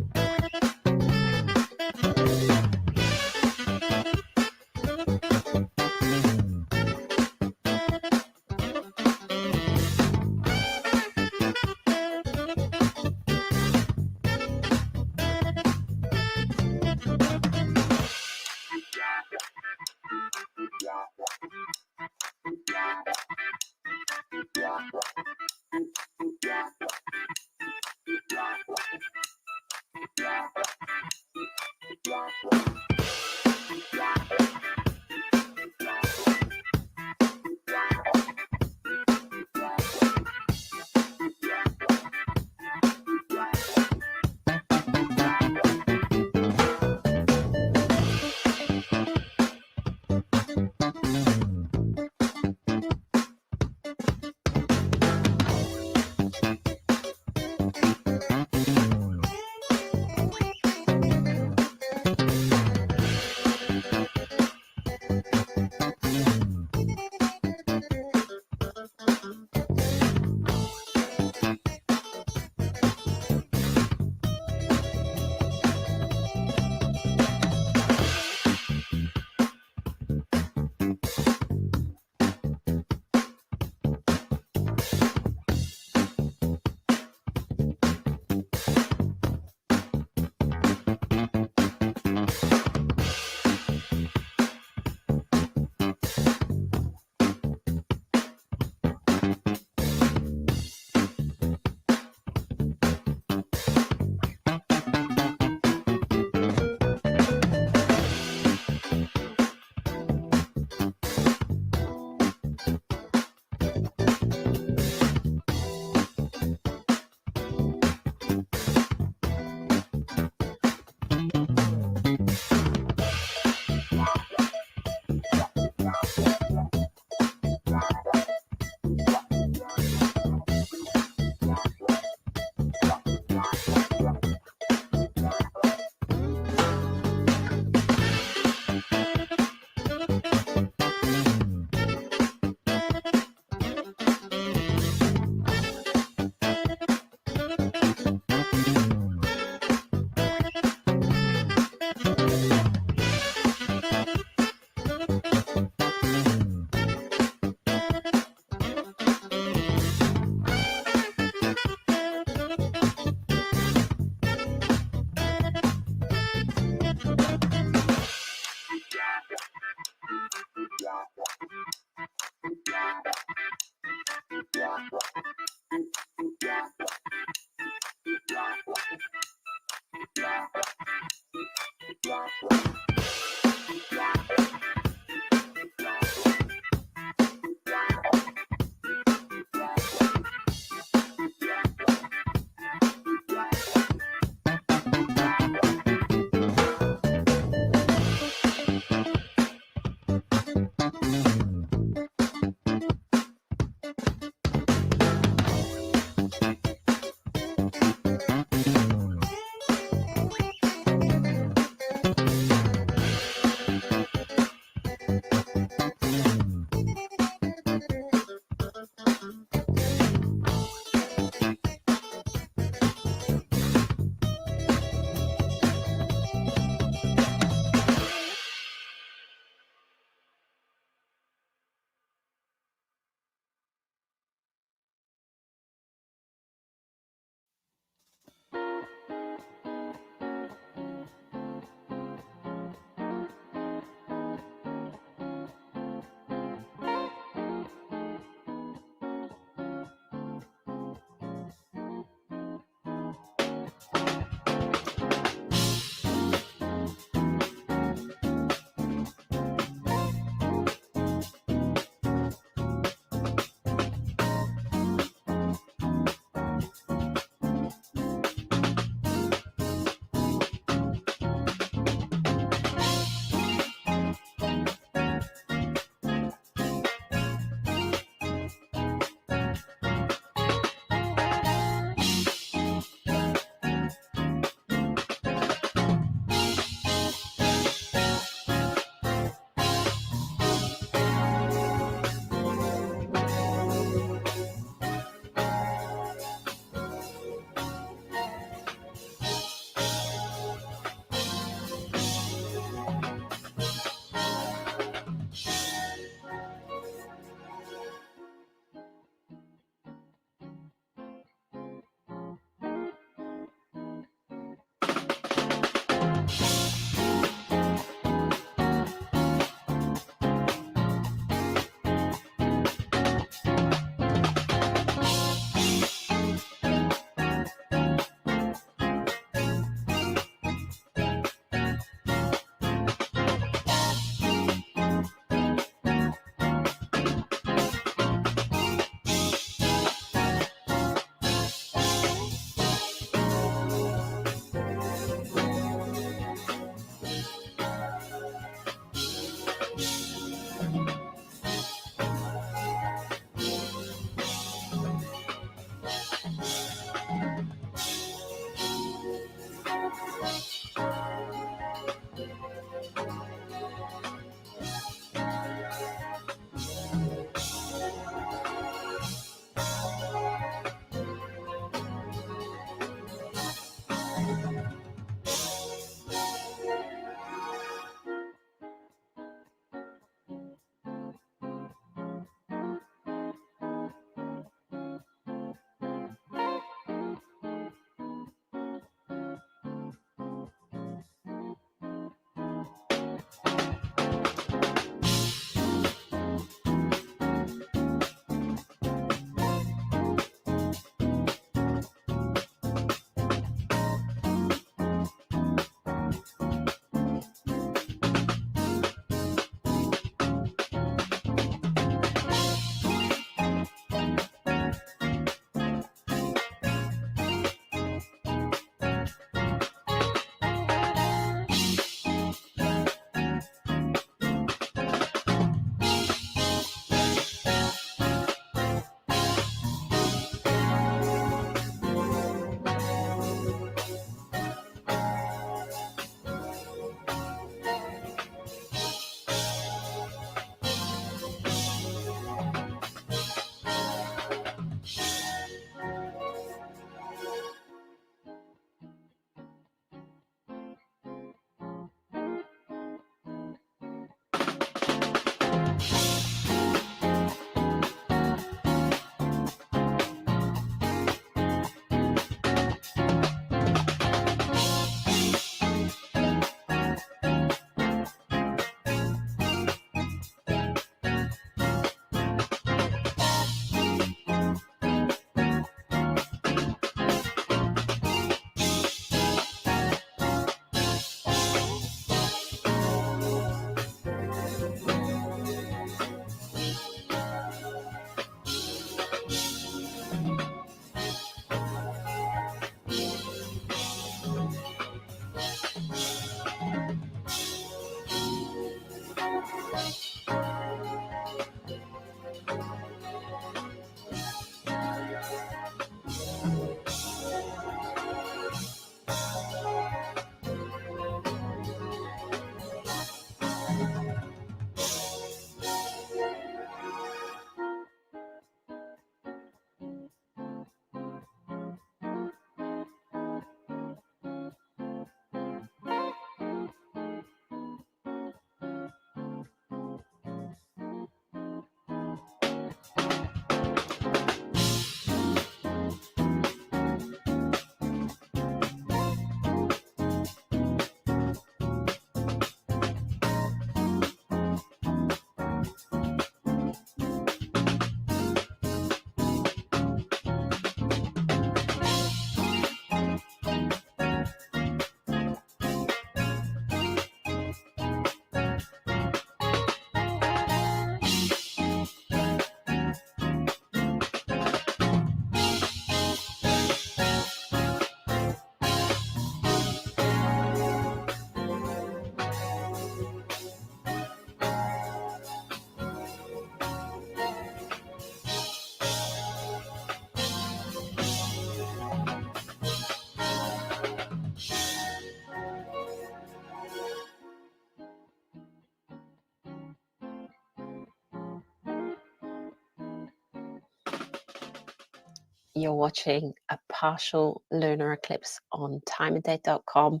You're watching a partial lunar eclipse on timeanddate.com.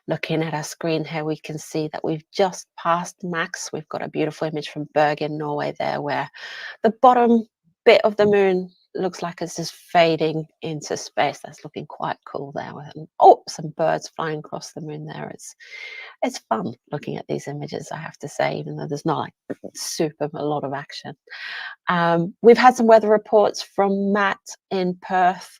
Looking at our screen here, we can see that we've just passed max. We've got a beautiful image from Bergen, Norway there, where the bottom bit of the moon looks like it's just fading into space. That's looking quite cool there. Oh, some birds flying across the moon there. It's fun looking at these images, I have to say, even though there's not like super a lot of action. We've had some weather reports from Matt in Perth.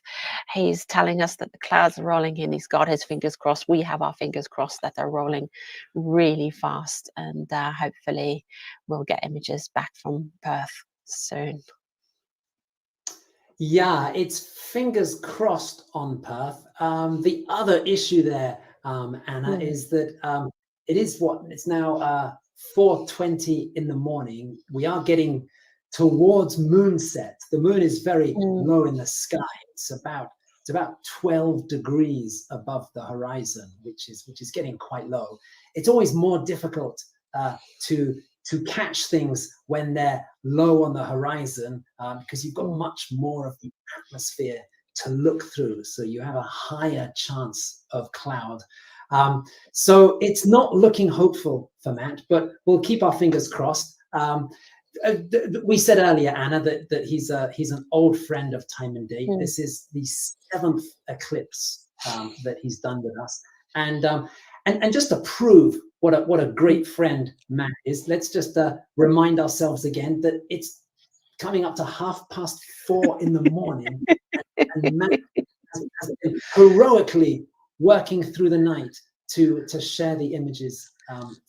He's telling us that the clouds are rolling in. He's got his fingers crossed. We have our fingers crossed that they're rolling really fast, and hopefully we'll get images back from Perth soon. Yeah, it's fingers crossed on Perth. The other issue there, Anna, is that it's now 4:20 in the morning. We are getting towards moonset. The moon is very low in the sky. It's about 12 degrees above the horizon, which is getting quite low. It's always more difficult to catch things when they're low on the horizon, because you've got much more of the atmosphere to look through, so you have a higher chance of cloud. So it's not looking hopeful for Matt, but we'll keep our fingers crossed. We said earlier, Anna, that he's an old friend of Time and Date. This is the 7th eclipse that he's done with us, and just to prove what a great friend Matt is, let's just remind ourselves again that it's coming up to 4:30 in the morning, and Matt has been heroically working through the night to share the images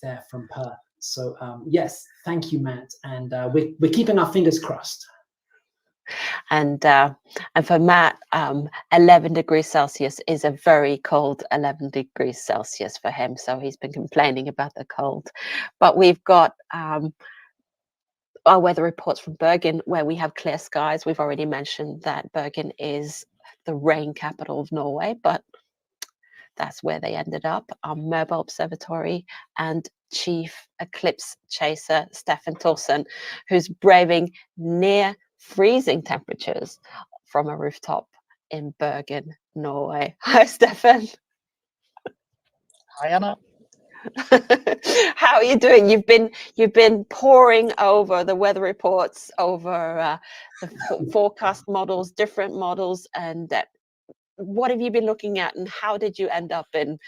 there from Perth. So yes, thank you, Matt, and we're keeping our fingers crossed. And for Matt, 11 degrees Celsius is a very cold 11 degrees Celsius for him. So he's been complaining about the cold. But we've got our weather reports from Bergen, where we have clear skies. We've already mentioned that Bergen is the rain capital of Norway, but that's where they ended up. Our mobile observatory and chief eclipse chaser, Stefan Thorsen, who's braving near freezing temperatures from a rooftop in Bergen, Norway. Hi, Stefan. Hi, Anna. How are you doing? You've been poring over the weather reports, over the forecast models, different models, and what have you been looking at, and how did you end up in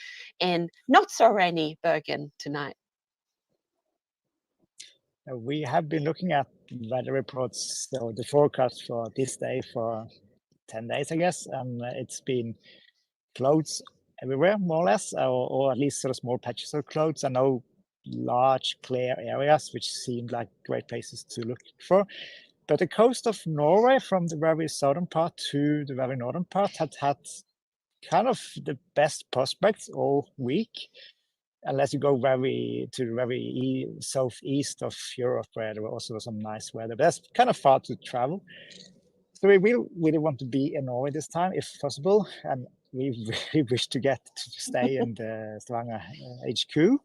not so rainy Bergen tonight? We have been looking at weather reports, so the forecast for this day for 10 days, I guess, and it's been clouds everywhere, more or less, or at least sort of small patches of clouds, and no large clear areas, which seemed like great places to look for. But the coast of Norway, from the very southern part to the very northern part, had kind of the best prospects all week, unless you go to the very southeast of Europe, where there were also some nice weather. But that's kind of far to travel. So we really want to be in Norway this time, if possible, and we really wish to get to stay in the Stavanger HQ.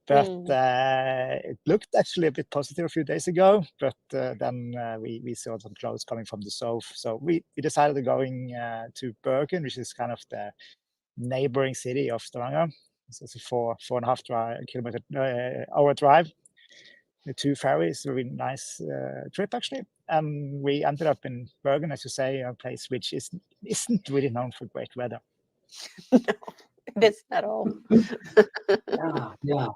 But it looked actually a bit positive a few days ago, but then we saw some clouds coming from the south. So we decided going to Bergen, which is kind of the neighboring city of Stavanger. It's a 4.5 hour drive. The 2 ferries, a really nice trip actually. And we ended up in Bergen, as you say, a place which isn't really known for great weather. No, it isn't at all. Yeah.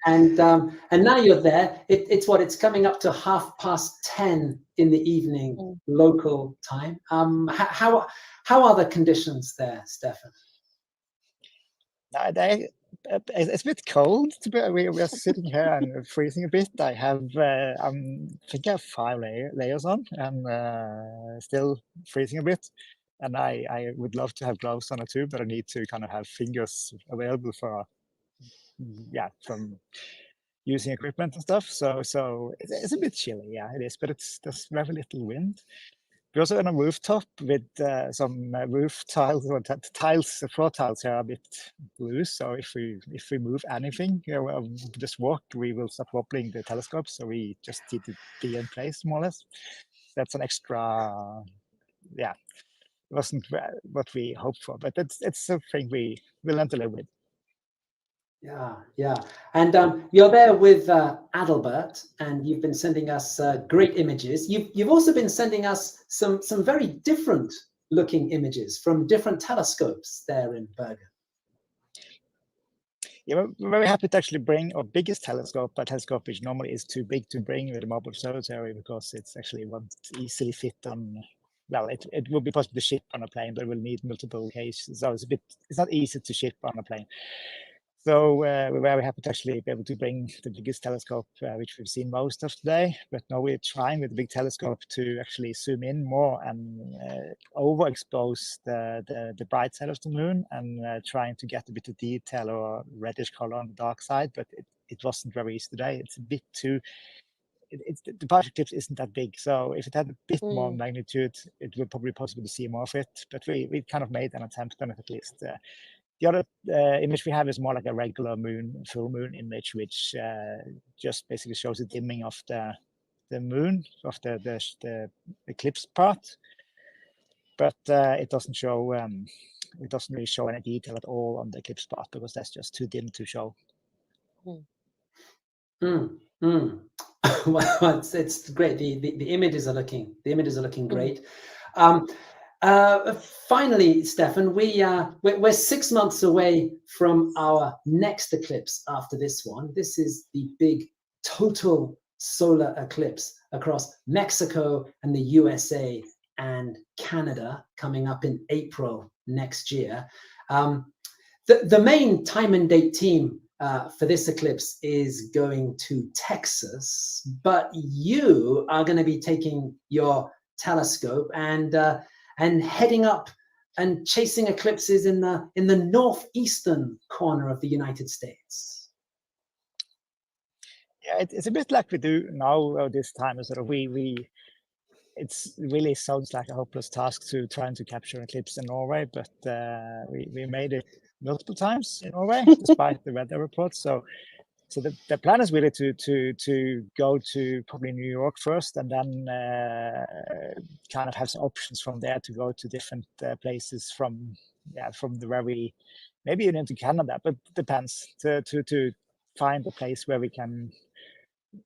And now you're there. It's coming up to 10:30 in the evening local time. How are the conditions there, Stefan? It's a bit cold. We are sitting here and freezing a bit. I think I have 5 layers on, and still freezing a bit. And I would love to have gloves on too, but I need to kind of have fingers available for from using equipment and stuff. So it's a bit chilly, yeah, it is. But there's very little wind. We're also on a rooftop with some roof tiles, or tiles, floor tiles here are a bit loose. So if we move anything, just walk, we will start wobbling the telescope. So we just need to be in place more or less. That's an extra, wasn't what we hoped for, but it's something we will learn to live with. Yeah. And you're there with Adalbert, and you've been sending us great images. You've also been sending us some very different looking images from different telescopes there in Bergen. Yeah, we're very happy to actually bring our biggest telescope, a telescope which normally is too big to bring with the mobile observatory because it's actually won't easily fit on. Well, it will be possible to ship on a plane, but it will need multiple cases. So it's not easy to ship on a plane. So we're very happy to actually be able to bring the biggest telescope, which we've seen most of today. But now we're trying with the big telescope to actually zoom in more and overexpose the bright side of the moon and trying to get a bit of detail or reddish color on the dark side. But it wasn't very easy today. It's a bit too. The partial eclipse isn't that big, so if it had a bit more magnitude, it would probably be possible to see more of it. But we kind of made an attempt on it at least. The other image we have is more like a regular moon, full moon image, which just basically shows the dimming of the moon, of the eclipse part. But it doesn't show. It doesn't really show any detail at all on the eclipse part because that's just too dim to show. Well, it's great. The images are looking great. Finally, Stefan, we're 6 months away from our next eclipse after this one. This is the big total solar eclipse across Mexico and the USA and Canada coming up in April next year. The main time and date team for this eclipse is going to Texas, but you are going to be taking your telescope and heading up and chasing eclipses in the northeastern corner of the United States. Yeah, it's a bit like we do now this time. Sort of it's really sounds like a hopeless task to trying to capture an eclipse in Norway, but we made it multiple times in Norway despite the weather reports. So the plan is really to go to probably New York first, and then kind of have some options from there to go to different places from the very maybe even into Canada, but depends to find a place where we can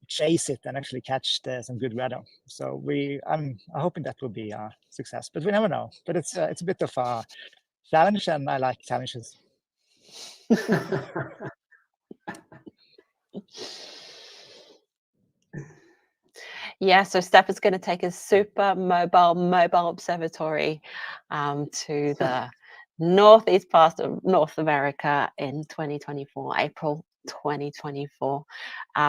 chase it and actually catch some good weather. So I'm hoping that will be a success, but we never know. But it's a bit of a challenge, and I like challenges. Yeah, so Stefan's going to take a super mobile observatory to the northeast part of North America in 2024, April 2024.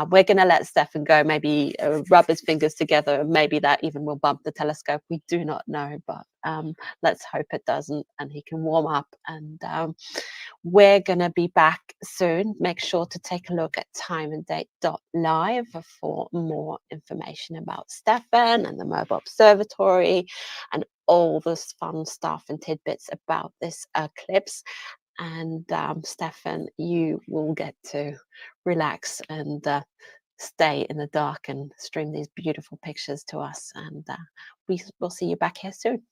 We're going to let Stefan go, maybe rub his fingers together. Maybe that even will bump the telescope. We do not know, but let's hope it doesn't, and he can warm up. And we're going to be back soon. Make sure to take a look at timeanddate.live for more information about Stefan and the mobile observatory and all this fun stuff and tidbits about this eclipse. And Stefan, you will get to relax and stay in the dark and stream these beautiful pictures to us. And we will see you back here soon.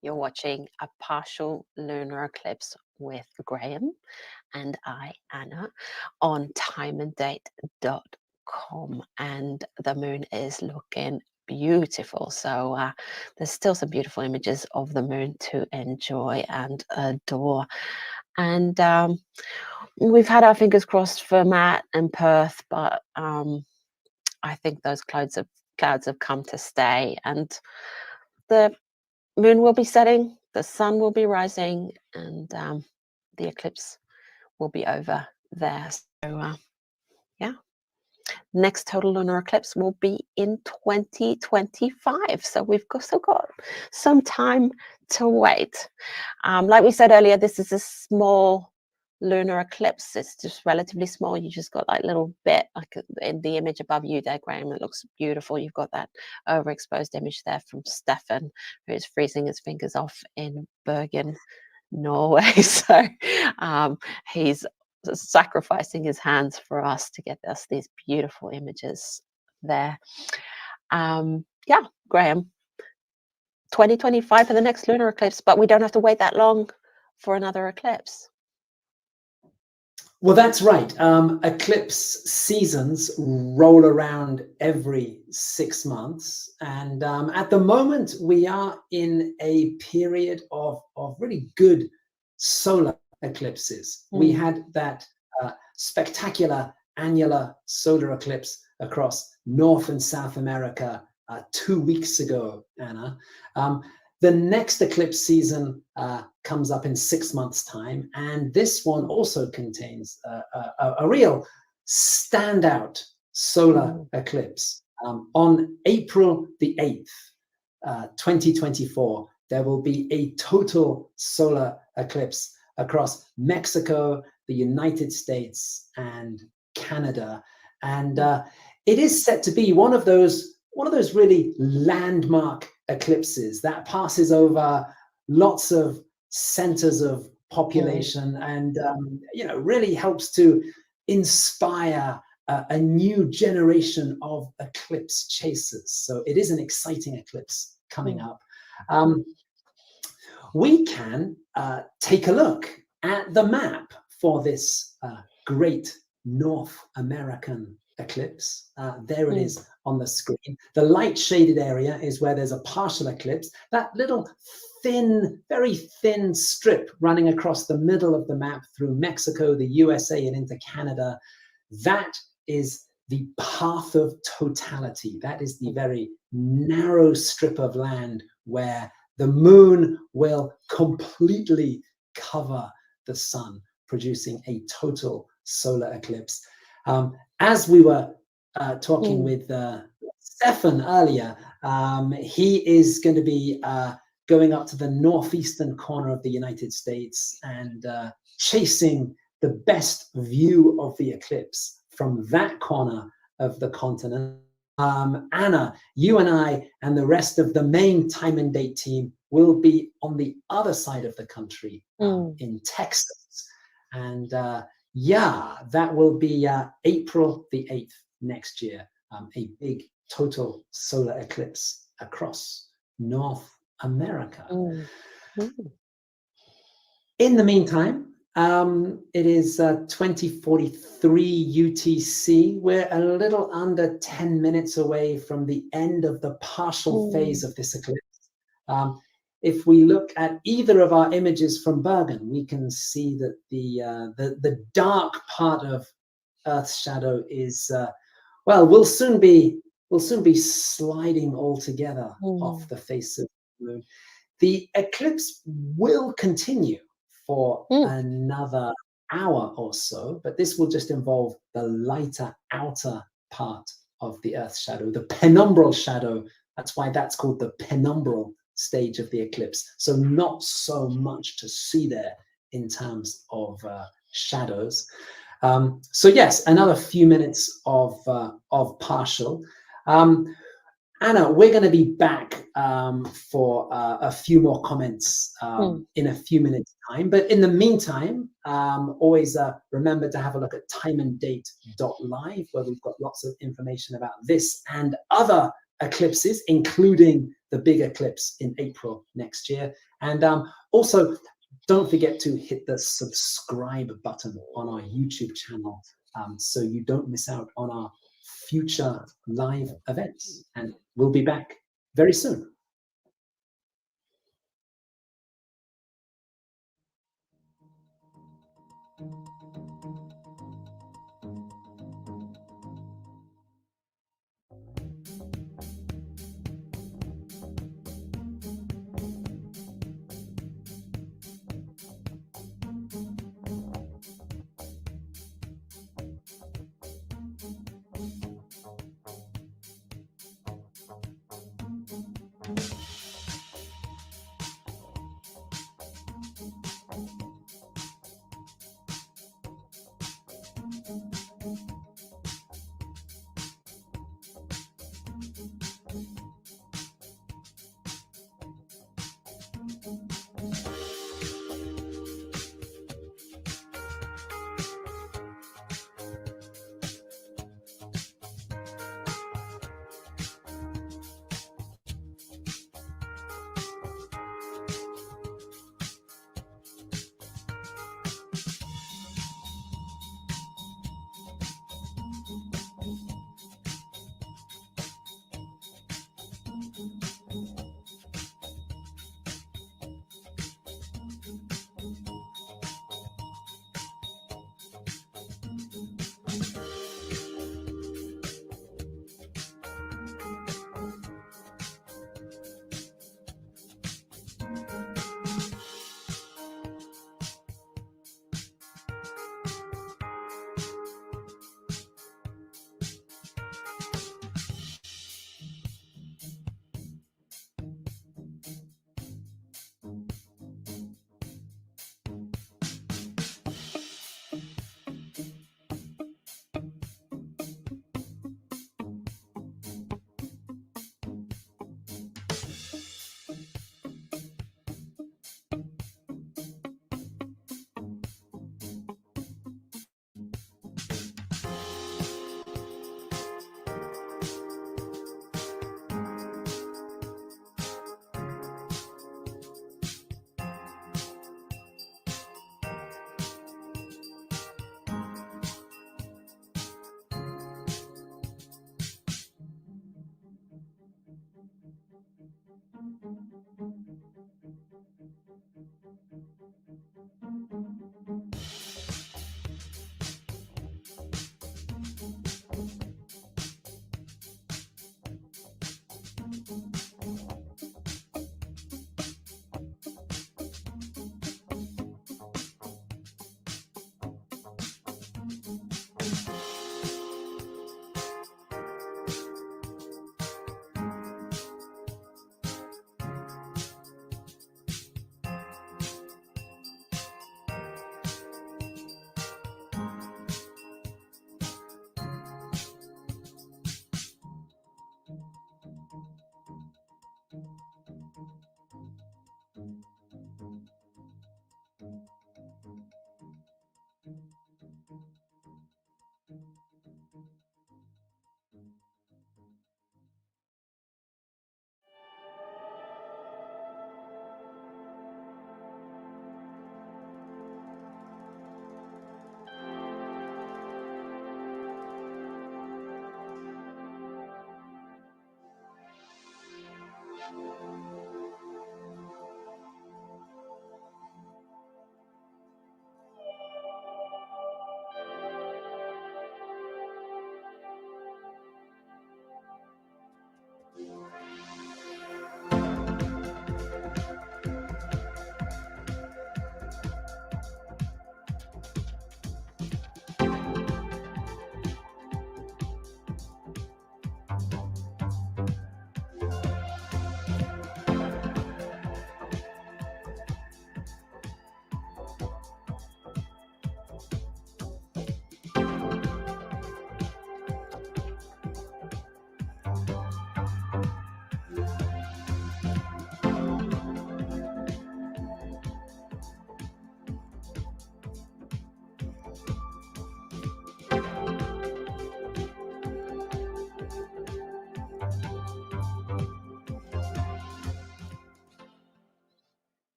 You're watching a partial lunar eclipse with Graham and I, Anna, on timeanddate.com. And the moon is looking beautiful. So there's still some beautiful images of the moon to enjoy and adore. And we've had our fingers crossed for Matt and Perth, but I think those clouds have come to stay. And the moon will be setting, the sun will be rising, and the eclipse will be over there. So yeah, next total lunar eclipse will be in 2025. So we've still got some time to wait. Like we said earlier, this is a small lunar eclipse. It's just relatively small. You just got like little bit, like in the image above you there, Graham. It looks beautiful. You've got that overexposed image there from Stefan, who's freezing his fingers off in Bergen, Norway. So he's sacrificing his hands for us to get us these beautiful images there. Yeah, Graham, 2025 for the next lunar eclipse, but we don't have to wait that long for another eclipse. Well, that's right. Eclipse seasons roll around every 6 months. And at the moment, we are in a period of really good solar eclipses. We had that spectacular annular solar eclipse across North and South America 2 weeks ago, Anna. The next eclipse season comes up in 6 months' time, and this one also contains a real standout solar eclipse. On April the 8th, 2024, there will be a total solar eclipse across Mexico, the United States, and Canada. And it is set to be one of those really landmark eclipses that passes over lots of centers of population and really helps to inspire a new generation of eclipse chasers. So it is an exciting eclipse coming up. We can take a look at the map for this great North American eclipse. There it is on the screen. The light shaded area is where there's a partial eclipse. That little thin, very thin strip running across the middle of the map through Mexico, the USA, and into Canada, that is the path of totality. That is the very narrow strip of land where the moon will completely cover the sun, producing a total solar eclipse. As we were talking with Stefan earlier, he is going to be going up to the northeastern corner of the United States and chasing the best view of the eclipse from that corner of the continent. Anna, you and I and the rest of the main Time and Date team will be on the other side of the country in Texas. And that will be April the 8th next year, a big total solar eclipse across North America. In the meantime, it is 2043 UTC. We're a little under 10 minutes away from the end of the partial phase of this eclipse. If we look at either of our images from Bergen, we can see that the dark part of Earth's shadow is will soon be sliding altogether off the face of the moon. The eclipse will continue for another hour or so, but this will just involve the lighter outer part of the Earth's shadow, the penumbral shadow. That's why that's called the penumbral stage of the eclipse. So not so much to see there in terms of shadows. So yes, another few minutes of partial. Anna, we're going to be back for a few more comments in a few minutes' time. But in the meantime, always remember to have a look at timeanddate.live, where we've got lots of information about this and other eclipses, including the big eclipse in April next year. And also, don't forget to hit the subscribe button on our YouTube channel so you don't miss out on our future live events. And we'll be back very soon.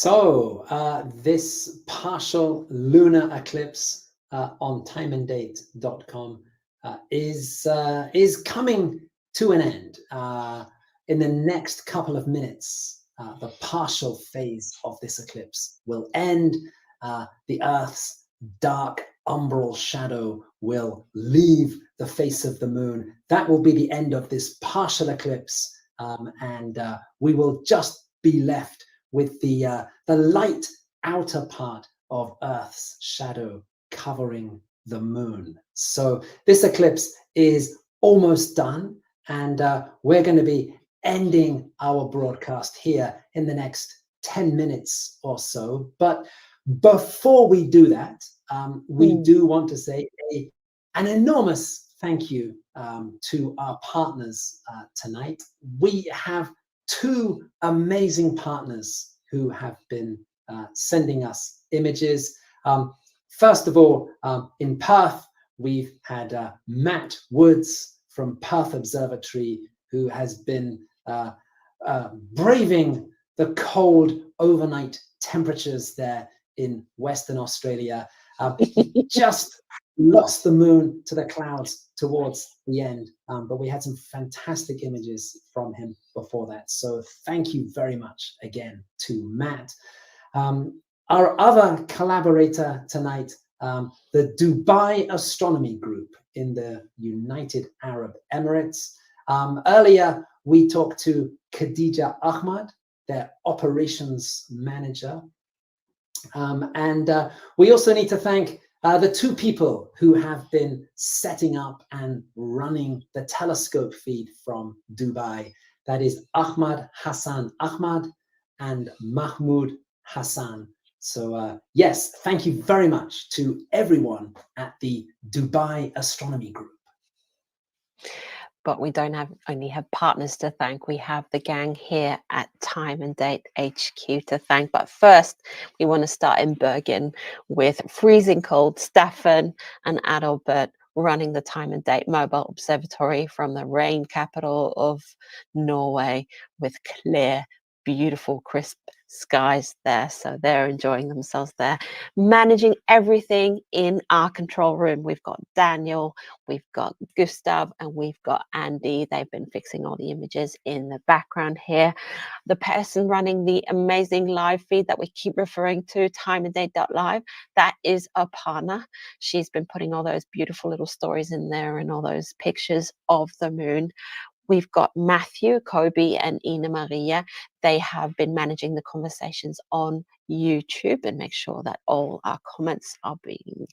So this partial lunar eclipse on timeanddate.com is coming to an end. In the next couple of minutes, the partial phase of this eclipse will end. The Earth's dark umbral shadow will leave the face of the moon. That will be the end of this partial eclipse, and we will just be left with the light outer part of Earth's shadow covering the moon. So this eclipse is almost done, and we're going to be ending our broadcast here in the next 10 minutes or so. But before we do that, we do want to say an enormous thank you to our partners tonight. We have two amazing partners who have been sending us images. First of all, in Perth, we've had Matt Woods from Perth Observatory, who has been braving the cold overnight temperatures there in Western Australia. He just lost the moon to the clouds towards the end, but we had some fantastic images from him before that. So thank you very much again to Matt. Our other collaborator tonight, the Dubai Astronomy Group in the United Arab Emirates. Earlier, we talked to Khadija Ahmad, their operations manager. And we also need to thank the two people who have been setting up and running the telescope feed from Dubai. That is Ahmad Hassan Ahmad and Mahmoud Hassan. So yes, thank you very much to everyone at the Dubai Astronomy Group. But we don't only have partners to thank, we have the gang here at Time and Date HQ to thank. But first, we want to start in Bergen with freezing cold Staffan and Adalbert running the Time and Date mobile observatory from the rain capital of Norway with clear, beautiful, crisp skies there. So they're enjoying themselves there, managing everything in our control room. We've got Daniel, we've got Gustav, and we've got Andy. They've been fixing all the images in the background here. The person running the amazing live feed that we keep referring to, timeanddate.live, that is Aparna. She's been putting all those beautiful little stories in there and all those pictures of the moon. We've got Matthew, Kobe, and Ina Maria. They have been managing the conversations on YouTube and make sure that all our comments are being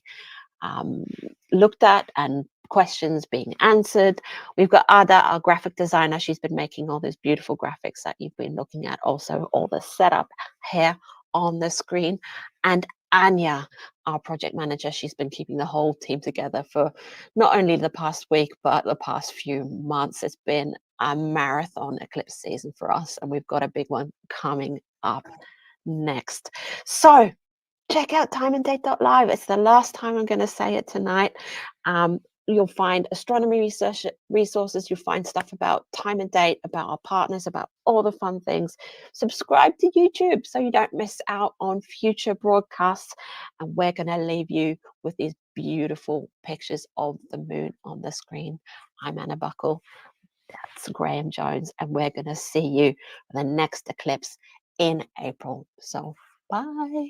looked at and questions being answered. We've got Ada, our graphic designer. She's been making all those beautiful graphics that you've been looking at. Also, all the setup here on the screen. And Anya, our project manager, she's been keeping the whole team together for not only the past week, but the past few months. It's been a marathon eclipse season for us, and we've got a big one coming up next. So check out timeanddate.live. It's the last time I'm going to say it tonight. You'll find astronomy research resources. You'll find stuff about Time and Date, about our partners, about all the fun things. Subscribe to YouTube so you don't miss out on future broadcasts. And we're going to leave you with these beautiful pictures of the moon on the screen. I'm Anna Buckle. That's Graham Jones. And we're going to see you for the next eclipse in April. So bye.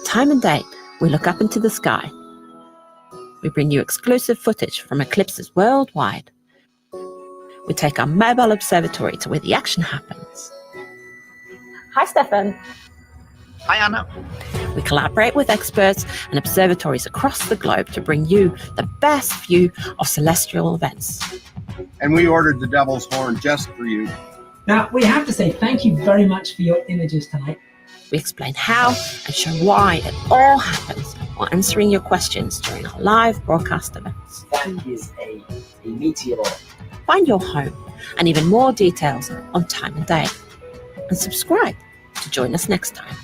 time and date, we look up into the sky. We bring you exclusive footage from eclipses worldwide. We take our mobile observatory to where the action happens. Hi, Stefan. Hi, Anna. We collaborate with experts and observatories across the globe to bring you the best view of celestial events. And we ordered the devil's horn just for you. Now, we have to say thank you very much for your images tonight. We explain how and show why it all happens while answering your questions during our live broadcast events. That is a meteor. Find your home and even more details on time and date. And subscribe to join us next time.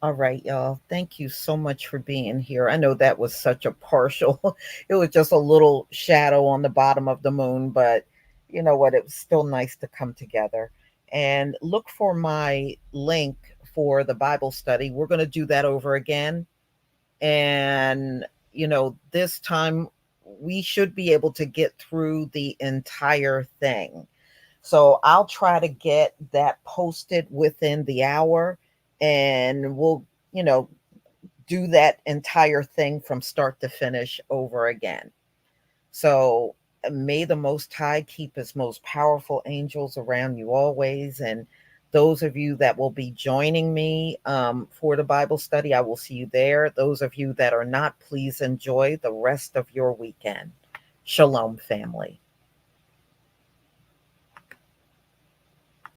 All right, y'all. Thank you so much for being here. I know that was such a partial, it was just a little shadow on the bottom of the moon, but you know what? It was still nice to come together. And look for my link for the Bible study. We're going to do that over again. And, this time we should be able to get through the entire thing. So I'll try to get that posted within the hour, and we'll, do that entire thing from start to finish over again. So may the Most High keep his most powerful angels around you always. And those of you that will be joining me for the Bible study, I will see you there. Those of you that are not, please enjoy the rest of your weekend. Shalom, family.